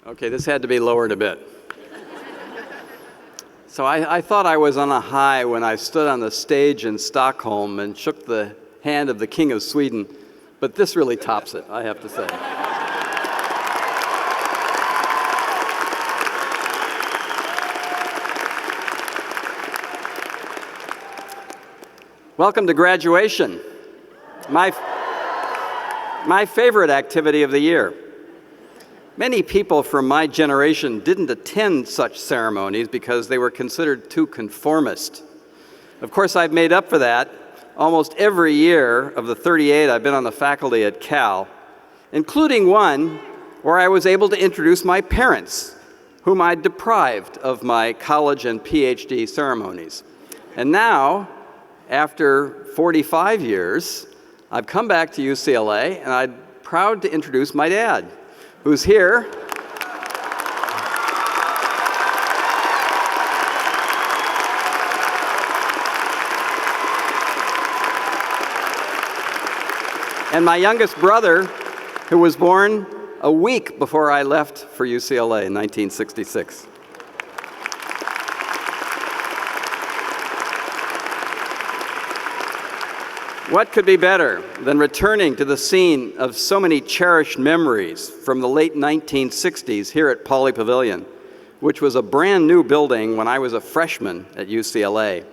Okay, this had to be lowered a bit. So I thought I was on a high when I stood on the stage in Stockholm and shook the hand of the King of Sweden, but this really tops it, I have to say. Welcome to graduation, my favorite activity of the year. Many people from my generation didn't attend such ceremonies because they were considered too conformist. Of course, I've made up for that. Almost every year of the 38 I've been on the faculty at Cal, including one where I was able to introduce my parents, whom I'd deprived of my college and PhD ceremonies. And now, after 45 years, I've come back to UCLA, and I'm proud to introduce my dad, who's here. And my youngest brother, who was born a week before I left for UCLA in 1966. What could be better than returning to the scene of so many cherished memories from the late 1960s here at Pauley Pavilion, which was a brand new building when I was a freshman at UCLA.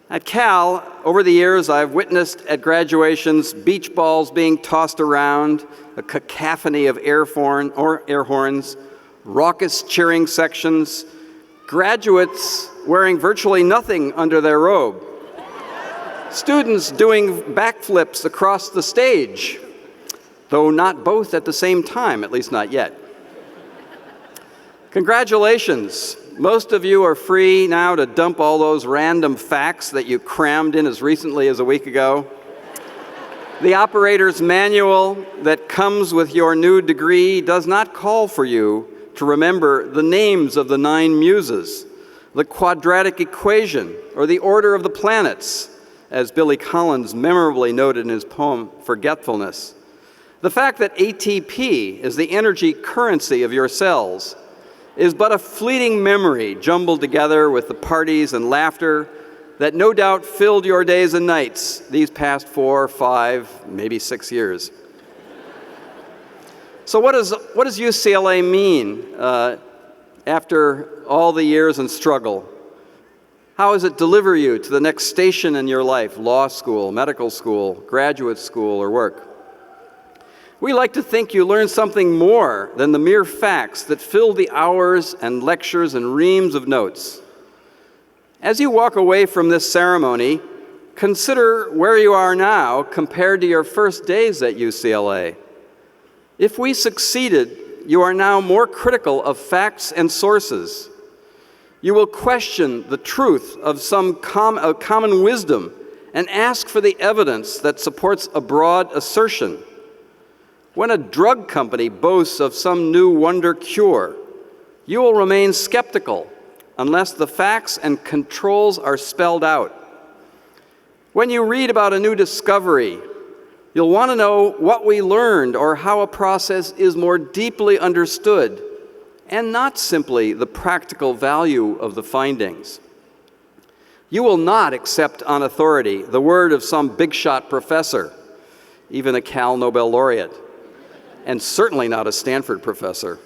At Cal, over the years, I've witnessed at graduations beach balls being tossed around, a cacophony of air horns, raucous cheering sections, graduates wearing virtually nothing under their robe, students doing backflips across the stage, though not both at the same time, at least not yet. Congratulations. Most of you are free now to dump all those random facts that you crammed in as recently as a week ago. The operator's manual that comes with your new degree does not call for you to remember the names of the 9 muses, the quadratic equation, or the order of the planets, as Billy Collins memorably noted in his poem, Forgetfulness. The fact that ATP is the energy currency of your cells is but a fleeting memory jumbled together with the parties and laughter that no doubt filled your days and nights these past 4, 5, maybe 6 years. So what does UCLA mean after all the years and struggle? How does it deliver you to the next station in your life, law school, medical school, graduate school, or work? We like to think you learn something more than the mere facts that fill the hours and lectures and reams of notes. As you walk away from this ceremony, consider where you are now compared to your first days at UCLA. If we succeeded, you are now more critical of facts and sources. You will question the truth of some common wisdom and ask for the evidence that supports a broad assertion. When a drug company boasts of some new wonder cure, you will remain skeptical unless the facts and controls are spelled out. When you read about a new discovery, you'll want to know what we learned or how a process is more deeply understood, and not simply the practical value of the findings. You will not accept on authority the word of some big-shot professor, even a Cal Nobel laureate, and certainly not a Stanford professor,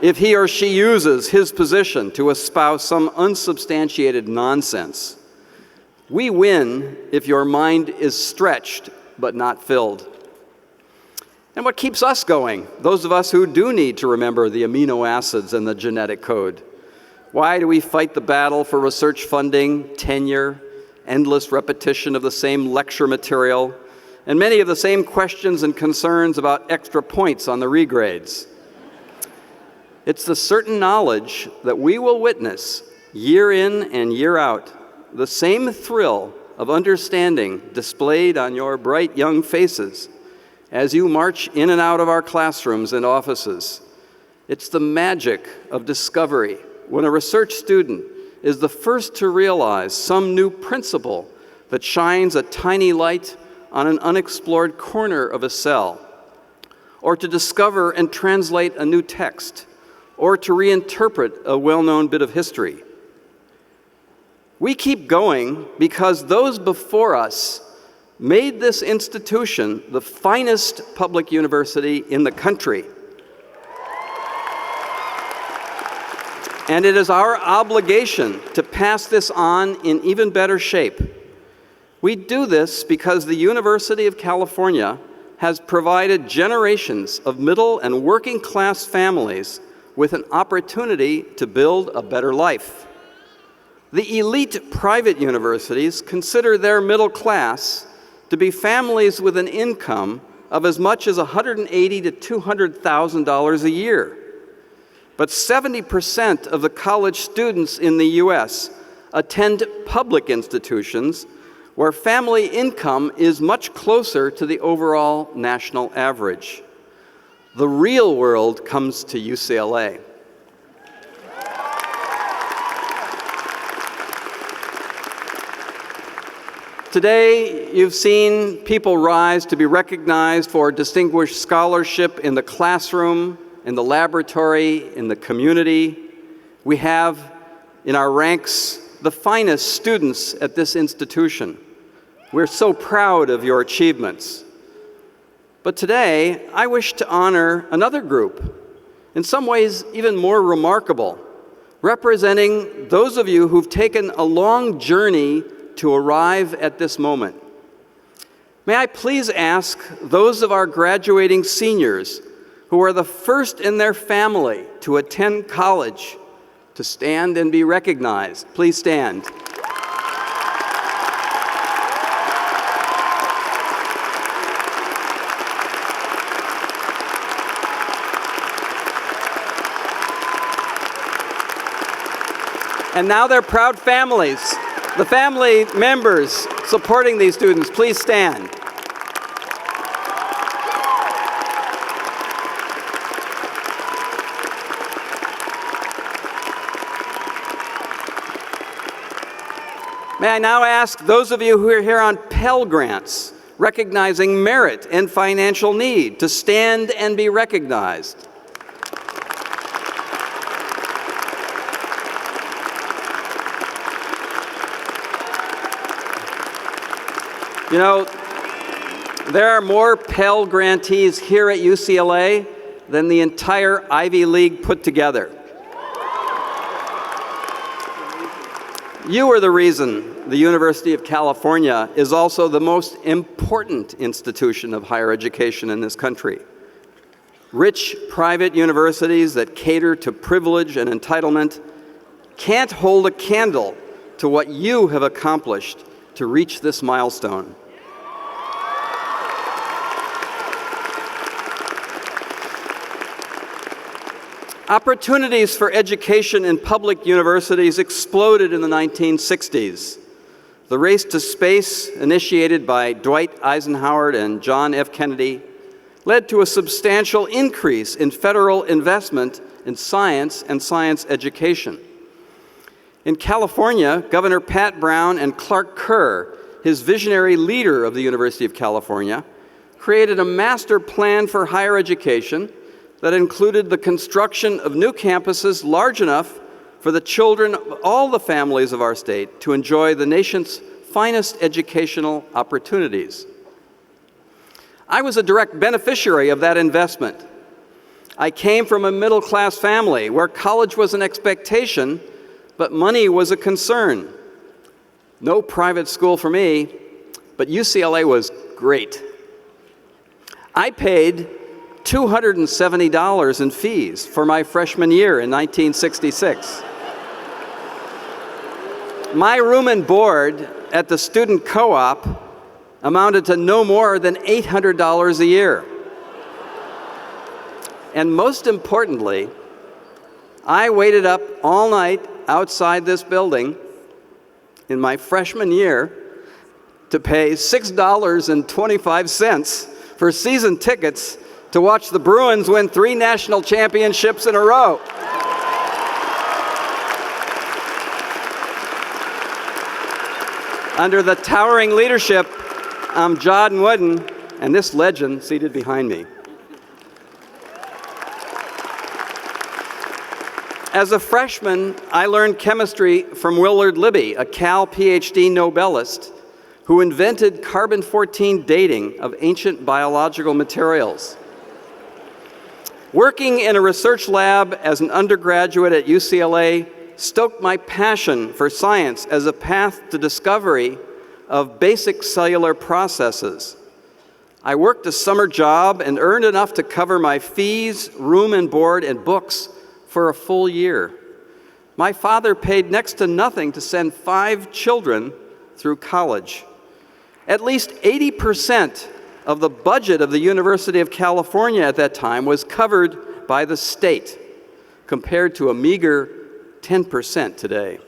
if he or she uses his position to espouse some unsubstantiated nonsense. We win if your mind is stretched but not filled. And what keeps us going, those of us who do need to remember the amino acids and the genetic code? Why do we fight the battle for research funding, tenure, endless repetition of the same lecture material, and many of the same questions and concerns about extra points on the regrades? It's the certain knowledge that we will witness year in and year out, the same thrill of understanding displayed on your bright young faces as you march in and out of our classrooms and offices. It's the magic of discovery when a research student is the first to realize some new principle that shines a tiny light on an unexplored corner of a cell, or to discover and translate a new text, or to reinterpret a well-known bit of history. We keep going because those before us made this institution the finest public university in the country. And it is our obligation to pass this on in even better shape. We do this because the University of California has provided generations of middle and working class families with an opportunity to build a better life. The elite private universities consider their middle class to be families with an income of as much as $180,000 to $200,000 a year. But 70% of the college students in the U.S. attend public institutions where family income is much closer to the overall national average. The real world comes to UCLA. Today, you've seen people rise to be recognized for distinguished scholarship in the classroom, in the laboratory, in the community. We have in our ranks the finest students at this institution. We're so proud of your achievements. But today, I wish to honor another group, in some ways even more remarkable, representing those of you who've taken a long journey to arrive at this moment. May I please ask those of our graduating seniors who are the first in their family to attend college to stand and be recognized. Please stand. And now their proud families, the family members supporting these students, please stand. May I now ask those of you who are here on Pell Grants, recognizing merit and financial need, to stand and be recognized. You know, there are more Pell grantees here at UCLA than the entire Ivy League put together. You are the reason the University of California is also the most important institution of higher education in this country. Rich private universities that cater to privilege and entitlement can't hold a candle to what you have accomplished to reach this milestone. Opportunities for education in public universities exploded in the 1960s. The race to space, initiated by Dwight Eisenhower and John F. Kennedy, led to a substantial increase in federal investment in science and science education. In California, Governor Pat Brown and Clark Kerr, his visionary leader of the University of California, created a master plan for higher education that included the construction of new campuses large enough for the children of all the families of our state to enjoy the nation's finest educational opportunities. I was a direct beneficiary of that investment. I came from a middle-class family where college was an expectation, but money was a concern. No private school for me, but UCLA was great. I paid $270 in fees for my freshman year in 1966. My room and board at the student co-op amounted to no more than $800 a year. And most importantly, I waited up all night outside this building in my freshman year to pay $6.25 for season tickets to watch the Bruins win 3 national championships in a row. Under the towering leadership of John Wooden and this legend seated behind me. As a freshman, I learned chemistry from Willard Libby, a Cal PhD Nobelist who invented carbon-14 dating of ancient biological materials. Working in a research lab as an undergraduate at UCLA stoked my passion for science as a path to discovery of basic cellular processes. I worked a summer job and earned enough to cover my fees, room and board, and books for a full year. My father paid next to nothing to send 5 children through college. At least 80% of the budget of the University of California at that time was covered by the state, compared to a meager 10% today.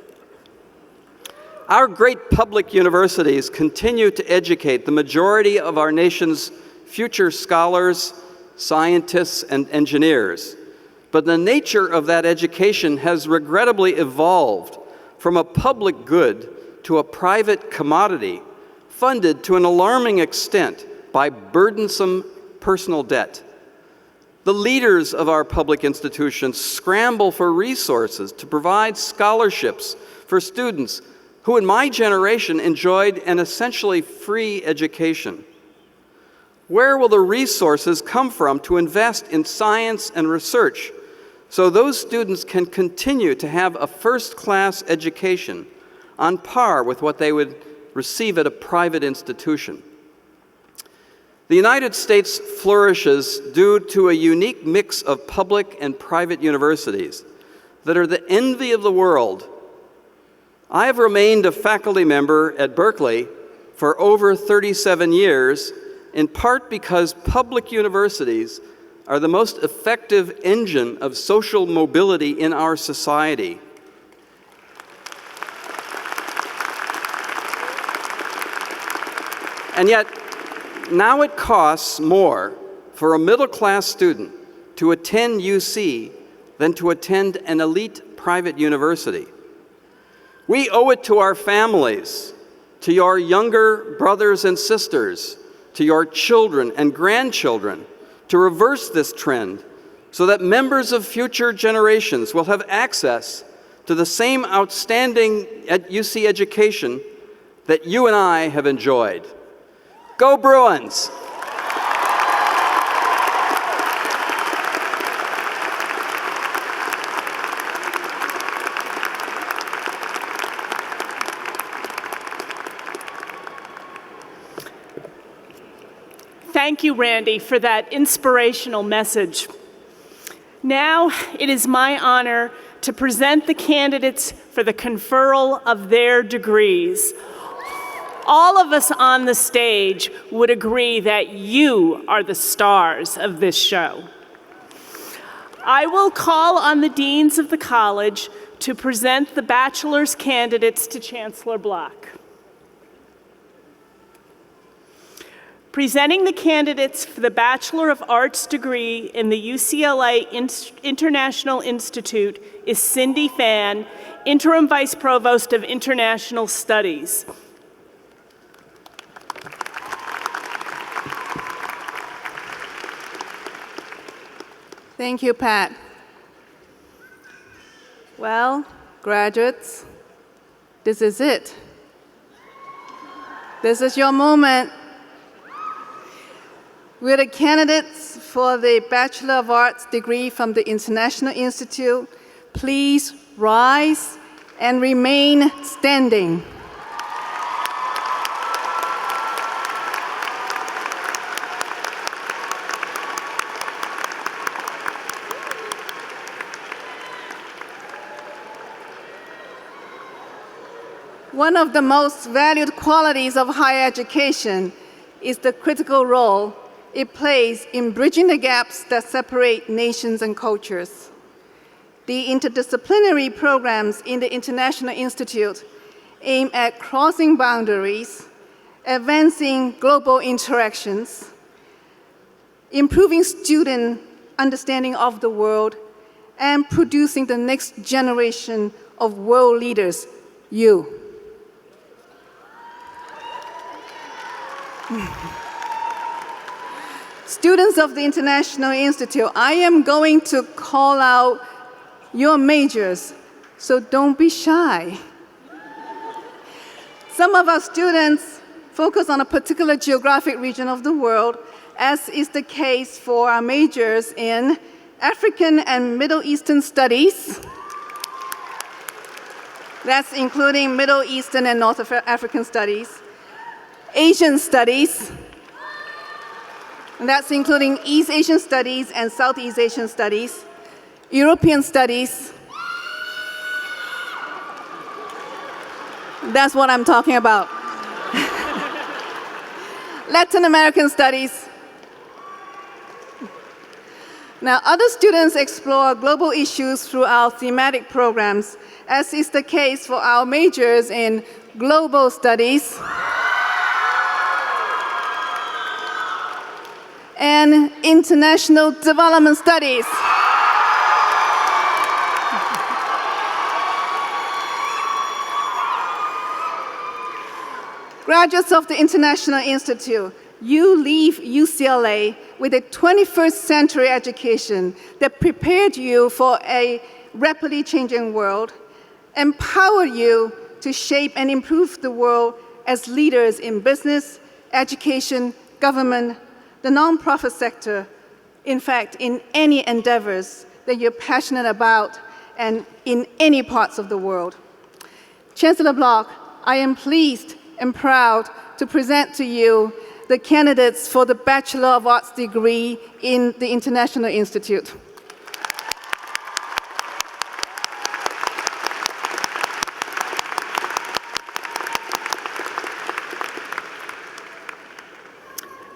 Our great public universities continue to educate the majority of our nation's future scholars, scientists, and engineers. But the nature of that education has regrettably evolved from a public good to a private commodity, funded to an alarming extent by burdensome personal debt. The leaders of our public institutions scramble for resources to provide scholarships for students who in my generation enjoyed an essentially free education. Where will the resources come from to invest in science and research so those students can continue to have a first-class education on par with what they would receive at a private institution? The United States flourishes due to a unique mix of public and private universities that are the envy of the world. I have remained a faculty member at Berkeley for over 37 years, in part because public universities are the most effective engine of social mobility in our society. And yet, now it costs more for a middle-class student to attend UC than to attend an elite private university. We owe it to our families, to your younger brothers and sisters, to your children and grandchildren, to reverse this trend so that members of future generations will have access to the same outstanding UC education that you and I have enjoyed. Go Bruins! Thank you, Randy, for that inspirational message. Now it is my honor to present the candidates for the conferral of their degrees. All of us on the stage would agree that you are the stars of this show. I will call on the deans of the college to present the bachelor's candidates to Chancellor Block. Presenting the candidates for the Bachelor of Arts degree in the UCLA International Institute is Cindy Fan, Interim Vice Provost of International Studies. Thank you, Pat. Well, graduates, this is it. This is your moment. Will the candidates for the Bachelor of Arts degree from the International Institute please rise and remain standing? One of the most valued qualities of higher education is the critical role it plays in bridging the gaps that separate nations and cultures. The interdisciplinary programs in the International Institute aim at crossing boundaries, advancing global interactions, improving student understanding of the world, and producing the next generation of world leaders, you. Students of the International Institute, I am going to call out your majors, so don't be shy. Some of our students focus on a particular geographic region of the world, as is the case for our majors in African and Middle Eastern Studies. That's including Middle Eastern and North African Studies, Asian Studies, and that's including East Asian Studies and Southeast Asian Studies, European Studies. That's what I'm talking about. Latin American Studies. Now, other students explore global issues through our thematic programs, as is the case for our majors in Global Studies and International Development Studies. Graduates of the International Institute, you leave UCLA with a 21st century education that prepared you for a rapidly changing world, empowered you to shape and improve the world as leaders in business, education, government, the nonprofit sector, in fact, in any endeavors that you're passionate about and in any parts of the world. Chancellor Bloch, I am pleased and proud to present to you the candidates for the Bachelor of Arts degree in the International Institute.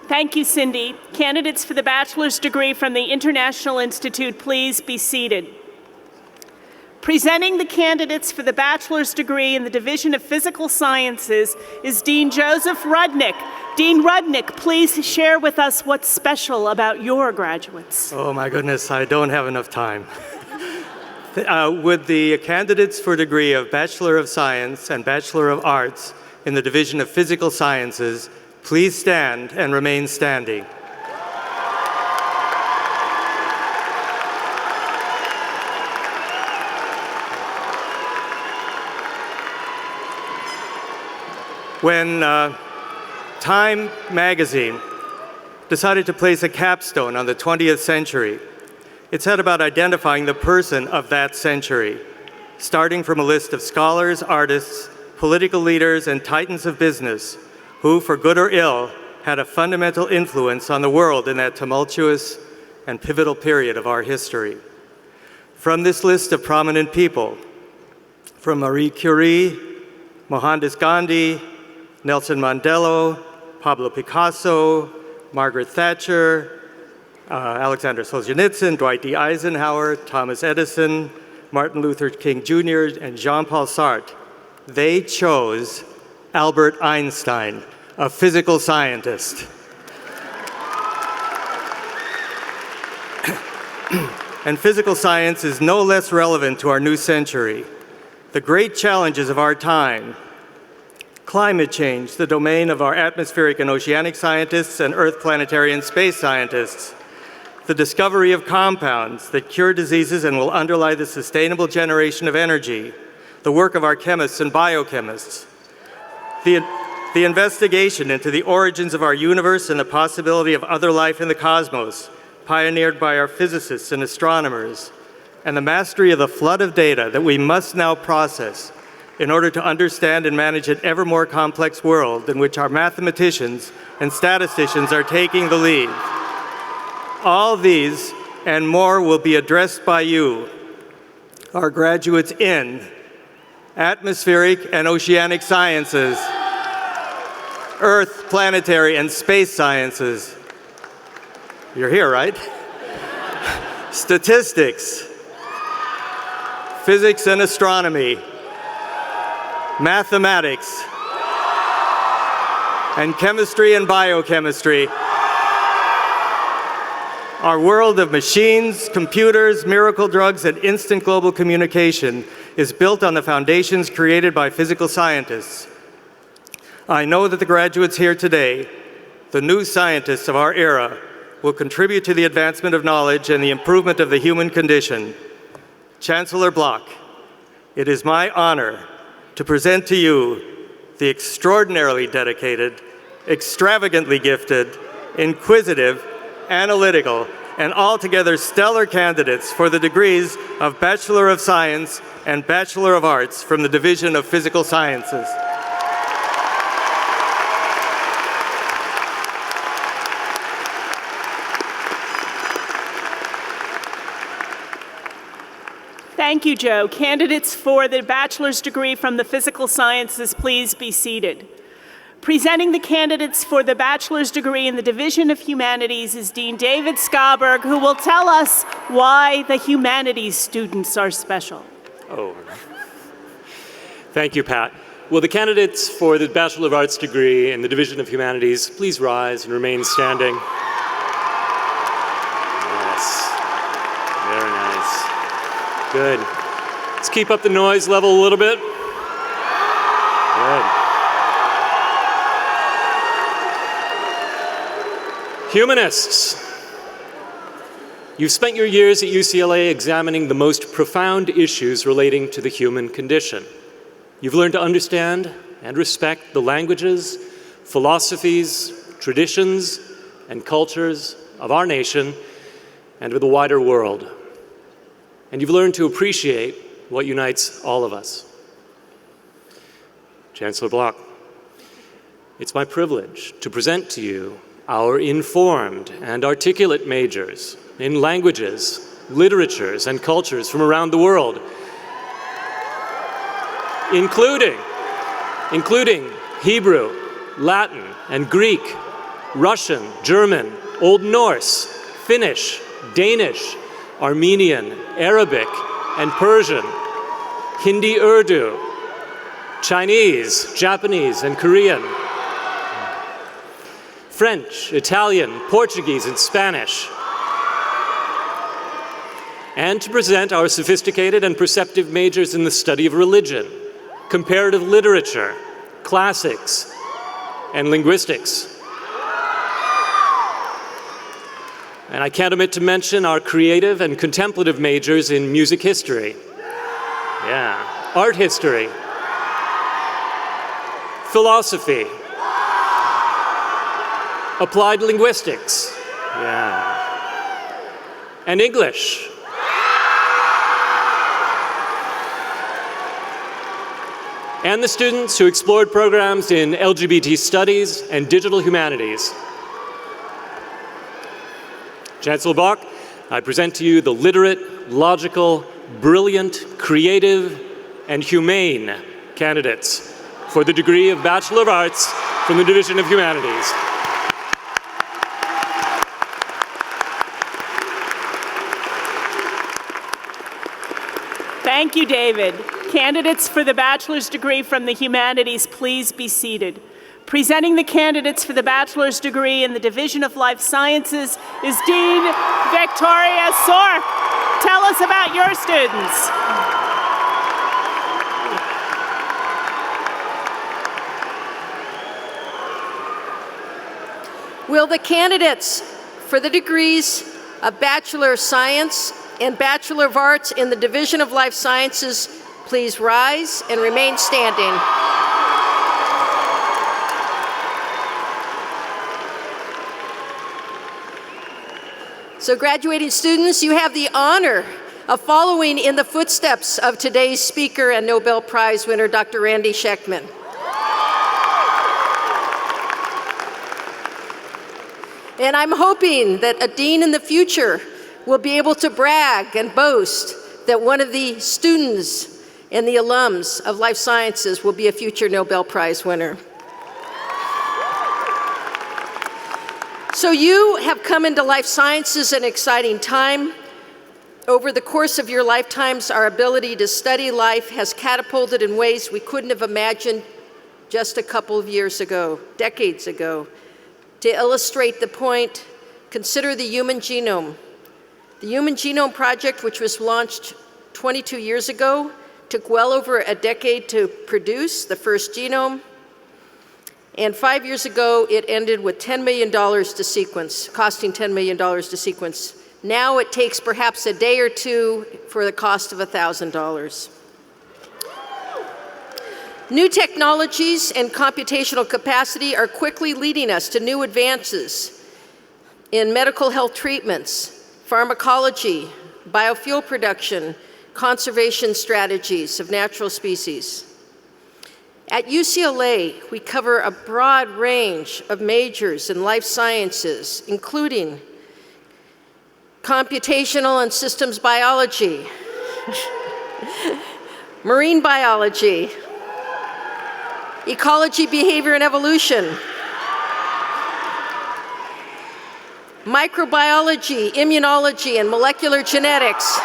Thank you, Cindy. Candidates for the bachelor's degree from the International Institute, please be seated. Presenting the candidates for the bachelor's degree in the Division of Physical Sciences is Dean Joseph Rudnick. Dean Rudnick, please share with us what's special about your graduates. Oh my goodness, I don't have enough time. Would the candidates for degree of Bachelor of Science and Bachelor of Arts in the Division of Physical Sciences please stand and remain standing? When Time magazine decided to place a capstone on the 20th century, it said about identifying the person of that century, starting from a list of scholars, artists, political leaders, and titans of business who, for good or ill, had a fundamental influence on the world in that tumultuous and pivotal period of our history. From this list of prominent people, from Marie Curie, Mohandas Gandhi, Nelson Mandela, Pablo Picasso, Margaret Thatcher, Alexander Solzhenitsyn, Dwight D. Eisenhower, Thomas Edison, Martin Luther King Jr., and Jean-Paul Sartre, they chose Albert Einstein, a physical scientist. And physical science is no less relevant to our new century. The great challenges of our time, climate change, the domain of our atmospheric and oceanic scientists and Earth, planetary, and space scientists, the discovery of compounds that cure diseases and will underlie the sustainable generation of energy, the work of our chemists and biochemists, the investigation into the origins of our universe and the possibility of other life in the cosmos, pioneered by our physicists and astronomers, and the mastery of the flood of data that we must now process in order to understand and manage an ever more complex world in which our mathematicians and statisticians are taking the lead. All these and more will be addressed by you, our graduates in atmospheric and oceanic sciences, earth, planetary, and space sciences. You're here, right? Statistics, physics and astronomy, mathematics, and chemistry and biochemistry. Our world of machines, computers, miracle drugs, and instant global communication is built on the foundations created by physical scientists. I know that the graduates here today, the new scientists of our era, will contribute to the advancement of knowledge and the improvement of the human condition. Chancellor Bloch, it is my honor to present to you the extraordinarily dedicated, extravagantly gifted, inquisitive, analytical, and altogether stellar candidates for the degrees of Bachelor of Science and Bachelor of Arts from the Division of Physical Sciences. Thank you, Joe. Candidates for the bachelor's degree from the Physical Sciences, please be seated. Presenting the candidates for the bachelor's degree in the Division of Humanities is Dean David Schaberg, who will tell us why the humanities students are special. Oh. Thank you, Pat. Will the candidates for the Bachelor of Arts degree in the Division of Humanities please rise and remain standing? Yes. Very nice. Good. Let's keep up the noise level a little bit. Good. Humanists. You've spent your years at UCLA examining the most profound issues relating to the human condition. You've learned to understand and respect the languages, philosophies, traditions, and cultures of our nation and of the wider world. And you've learned to appreciate what unites all of us. Chancellor Bloch, it's my privilege to present to you our informed and articulate majors in languages, literatures, and cultures from around the world, including Hebrew, Latin, and Greek, Russian, German, Old Norse, Finnish, Danish, Armenian, Arabic, and Persian, Hindi, Urdu, Chinese, Japanese, and Korean, French, Italian, Portuguese, and Spanish, and to present our sophisticated and perceptive majors in the study of religion, comparative literature, classics, and linguistics. And I can't omit to mention our creative and contemplative majors in music history, art history, philosophy, applied linguistics, and English. And the students who explored programs in LGBT studies and digital humanities. Chancellor Bloch, I present to you the literate, logical, brilliant, creative, and humane candidates for the degree of Bachelor of Arts from the Division of Humanities. Thank you, David. Candidates for the bachelor's degree from the humanities, please be seated. Presenting the candidates for the bachelor's degree in the Division of Life Sciences is Dean Victoria Sork. Tell us about your students. Will the candidates for the degrees of Bachelor of Science and Bachelor of Arts in the Division of Life Sciences please rise and remain standing? So graduating students, you have the honor of following in the footsteps of today's speaker and Nobel Prize winner, Dr. Randy Schekman. And I'm hoping that a dean in the future will be able to brag and boast that one of the students and the alums of life sciences will be a future Nobel Prize winner. So you have come into life sciences at an exciting time. Over the course of your lifetimes, our ability to study life has catapulted in ways we couldn't have imagined just a couple of years ago, decades ago. To illustrate the point, consider the human genome. The Human Genome Project, which was launched 22 years ago, took well over a decade to produce the first genome. And 5 years ago, it ended with $10 million to sequence, costing $10 million to sequence. Now it takes perhaps a day or two for the cost of $1,000. New technologies and computational capacity are quickly leading us to new advances in medical health treatments, pharmacology, biofuel production, conservation strategies of natural species. At UCLA, we cover a broad range of majors in life sciences, including computational and systems biology, marine biology, ecology, behavior, and evolution, microbiology, immunology, and molecular genetics.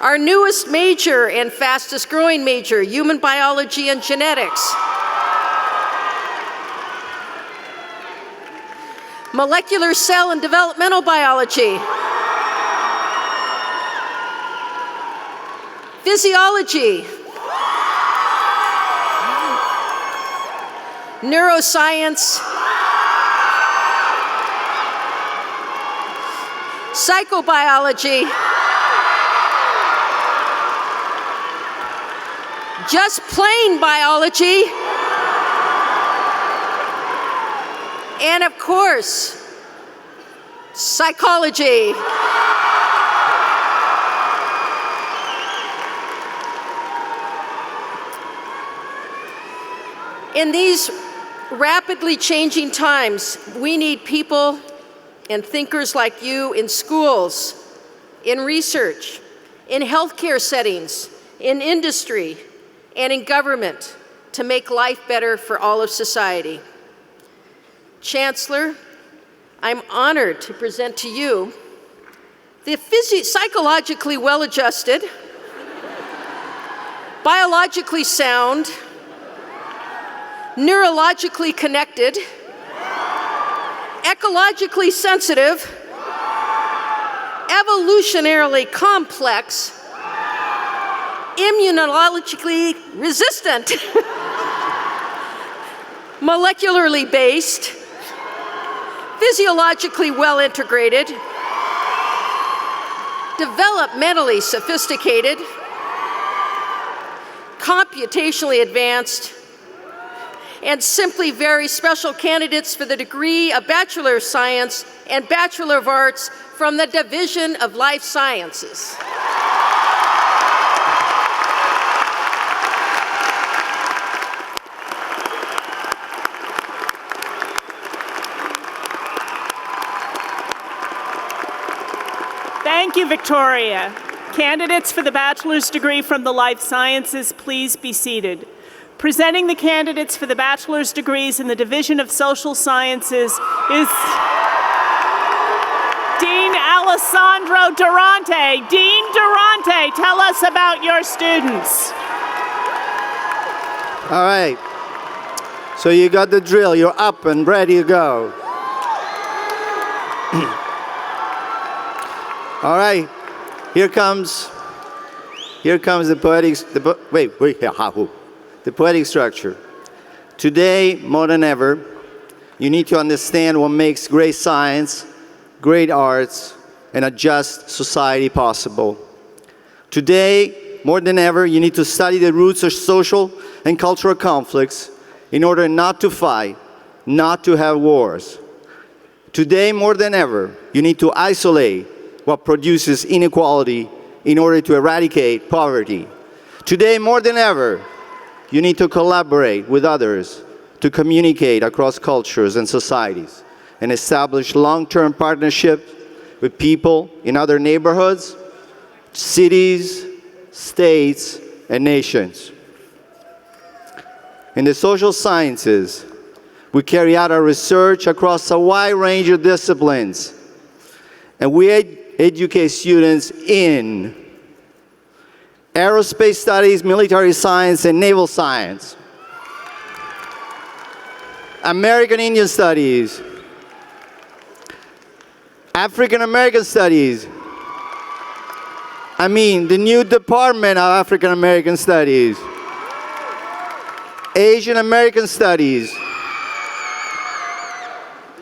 Our newest major and fastest growing major, human biology and genetics. Molecular cell and developmental biology. Physiology. Neuroscience. Psychobiology. Just plain biology. And of course, psychology. In these rapidly changing times, we need people and thinkers like you in schools, in research, in healthcare settings, in industry, and in government to make life better for all of society. Chancellor, I'm honored to present to you the psychologically well-adjusted, biologically sound, neurologically connected, ecologically sensitive, evolutionarily complex, immunologically resistant, molecularly based, physiologically well integrated, developmentally sophisticated, computationally advanced, and simply very special candidates for the degree of Bachelor of Science and Bachelor of Arts from the Division of Life Sciences. Thank you, Victoria. Candidates for the bachelor's degree from the Life Sciences, please be seated. Presenting the candidates for the bachelor's degrees in the Division of Social Sciences is Dean Alessandro Durante. Dean Durante, tell us about your students. All right. So you got the drill. You're up and ready to go. All right. Here comes the poetic structure. Today, more than ever, you need to understand what makes great science, great arts, and a just society possible. Today, more than ever, you need to study the roots of social and cultural conflicts in order not to fight, not to have wars. Today, more than ever, you need to isolate what produces inequality in order to eradicate poverty. Today, more than ever, you need to collaborate with others to communicate across cultures and societies and establish long-term partnerships with people in other neighborhoods cities, states, and nations. In the social sciences, we carry out our research across a wide range of disciplines, and we educate students in aerospace studies, military science, and naval science, American Indian studies, African American studies, the new Department of African American Studies, Asian American Studies,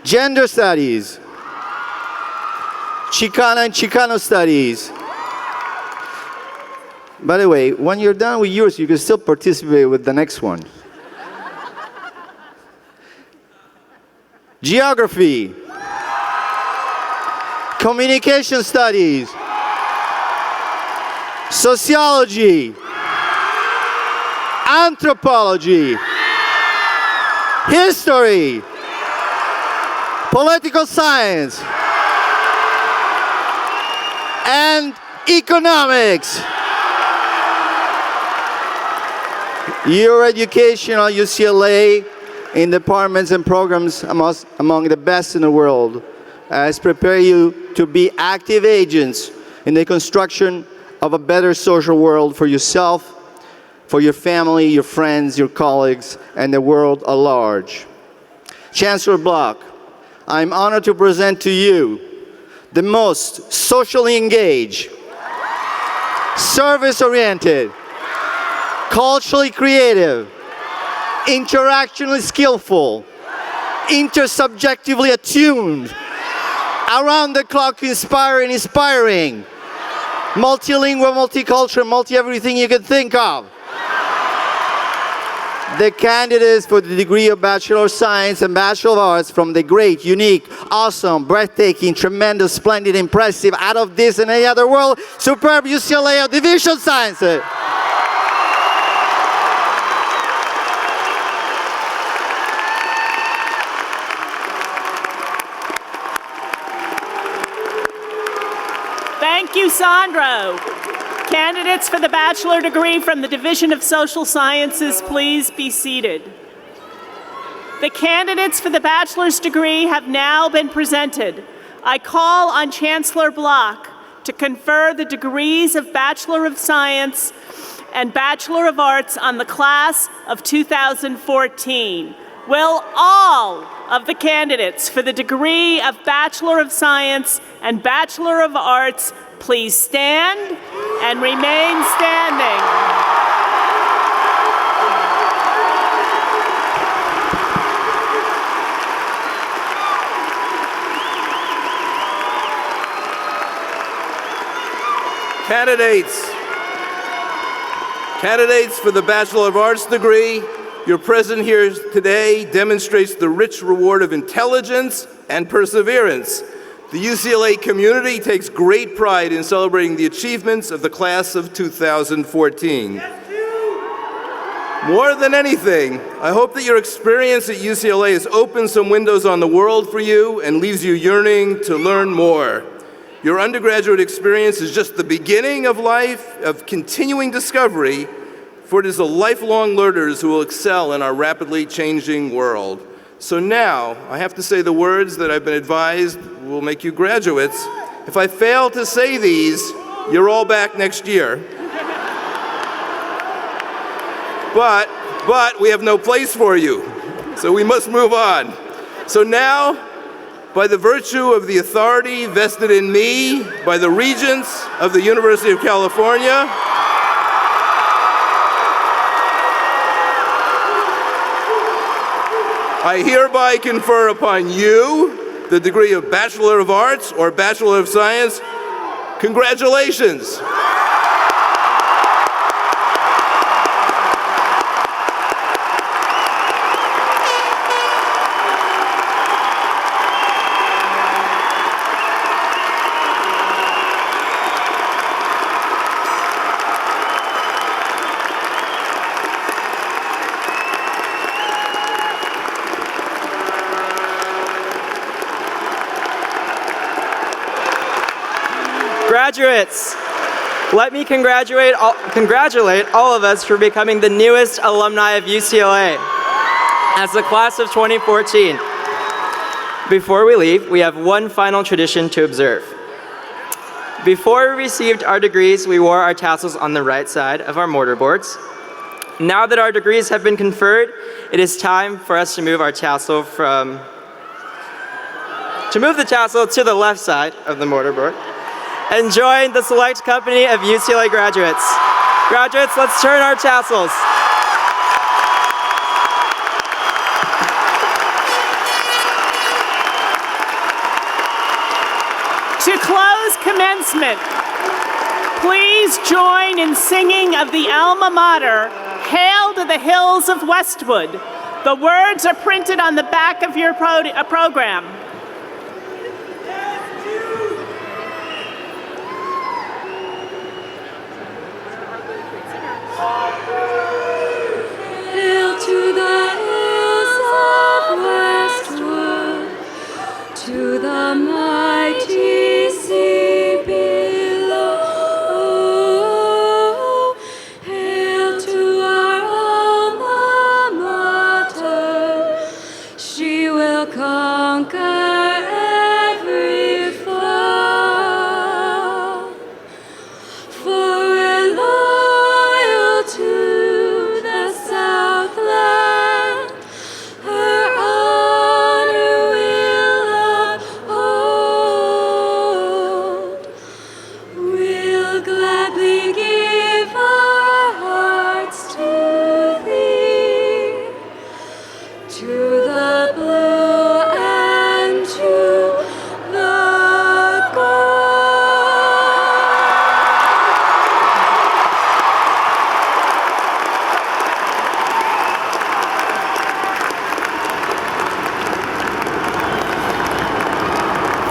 Gender Studies, Chicana and Chicano Studies. By the way, when you're done with yours, you can still participate with the next one. Geography, Communication Studies, Sociology, Anthropology, History, Political Science, and Economics. Your education at UCLA in departments and programs among the best in the world has prepared you to be active agents in the construction of a better social world for yourself, for your family, your friends, your colleagues, and the world at large. Chancellor Bloch, I'm honored to present to you the most socially engaged, service-oriented, culturally creative, interactionally skillful, intersubjectively attuned, around-the-clock inspiring, multilingual, multicultural, multi-everything you can think of. The candidates for the degree of Bachelor of Science and Bachelor of Arts from the great, unique, awesome, breathtaking, tremendous, splendid, impressive, out of this and any other world, superb UCLA of Division of Sciences. Thank you, Sandro. Candidates for the bachelor degree from the Division of Social Sciences, please be seated. The candidates for the bachelor's degree have now been presented. I call on Chancellor Bloch to confer the degrees of Bachelor of Science and Bachelor of Arts on the class of 2014. Will all of the candidates for the degree of Bachelor of Science and Bachelor of Arts please stand and remain standing. Candidates for the Bachelor of Arts degree, your presence here today demonstrates the rich reward of intelligence and perseverance. The UCLA community takes great pride in celebrating the achievements of the class of 2014. More than anything, I hope that your experience at UCLA has opened some windows on the world for you and leaves you yearning to learn more. Your undergraduate experience is just the beginning of life, of continuing discovery, for it is the lifelong learners who will excel in our rapidly changing world. So now, I have to say the words that I've been advised will make you graduates. If I fail to say these, you're all back next year. But we have no place for you, so we must move on. So now, by the virtue of the authority vested in me by the Regents of the University of California, I hereby confer upon you the degree of Bachelor of Arts or Bachelor of Science. Congratulations. Graduates, Let me congratulate all of us for becoming the newest alumni of UCLA as the class of 2014. Before we leave, we have one final tradition to observe. Before we received our degrees, we wore our tassels on the right side of our mortarboards. Now that our degrees have been conferred, it is time for us to move our tassel to the left side of the mortarboard and join the select company of UCLA graduates. Graduates, let's turn our tassels. To close commencement, please join in singing of the alma mater, Hail to the Hills of Westwood. The words are printed on the back of your program. Hail to the hills of Westwood, to the mighty sea below. Hail to our alma mater, she will conquer every foe. For we're loyal to the Southland, her honor we'll uphold. We'll gladly give our hearts to thee, to the blue and to the gold.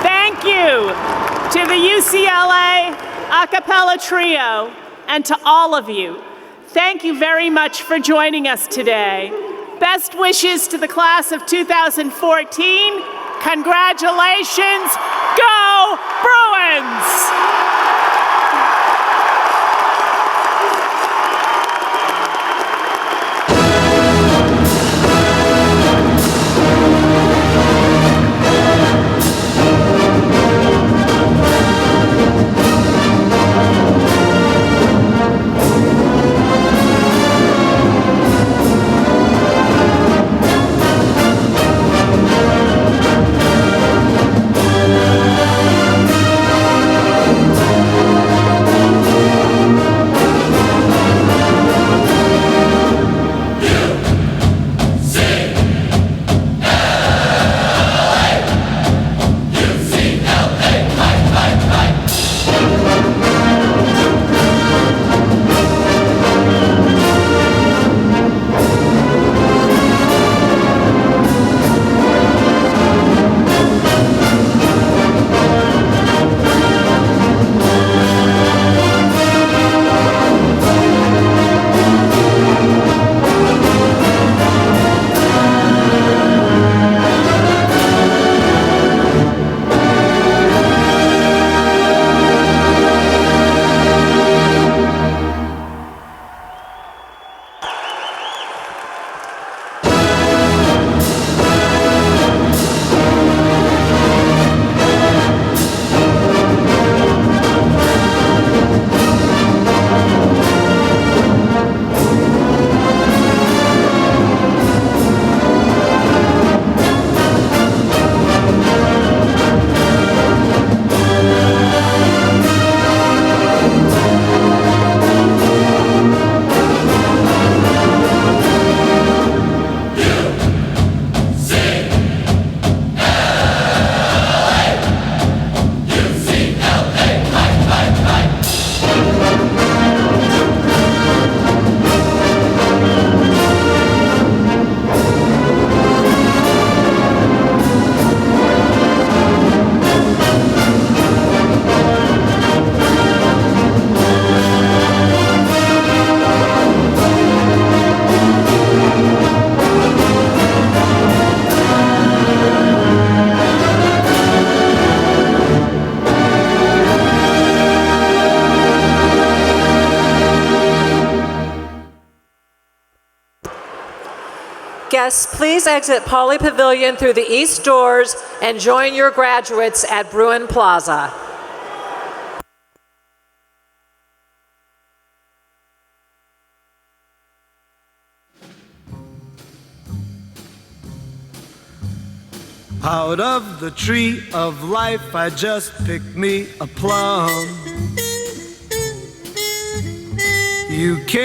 Thank you to the UCLA a cappella trio and to all of you. Thank you very much for joining us today. Best wishes to the class of 2014. Congratulations. Go Bruins! Guests, please exit Pauley Pavilion through the east doors and join your graduates at Bruin Plaza. Out of the tree of life, I just picked me a plum. You can't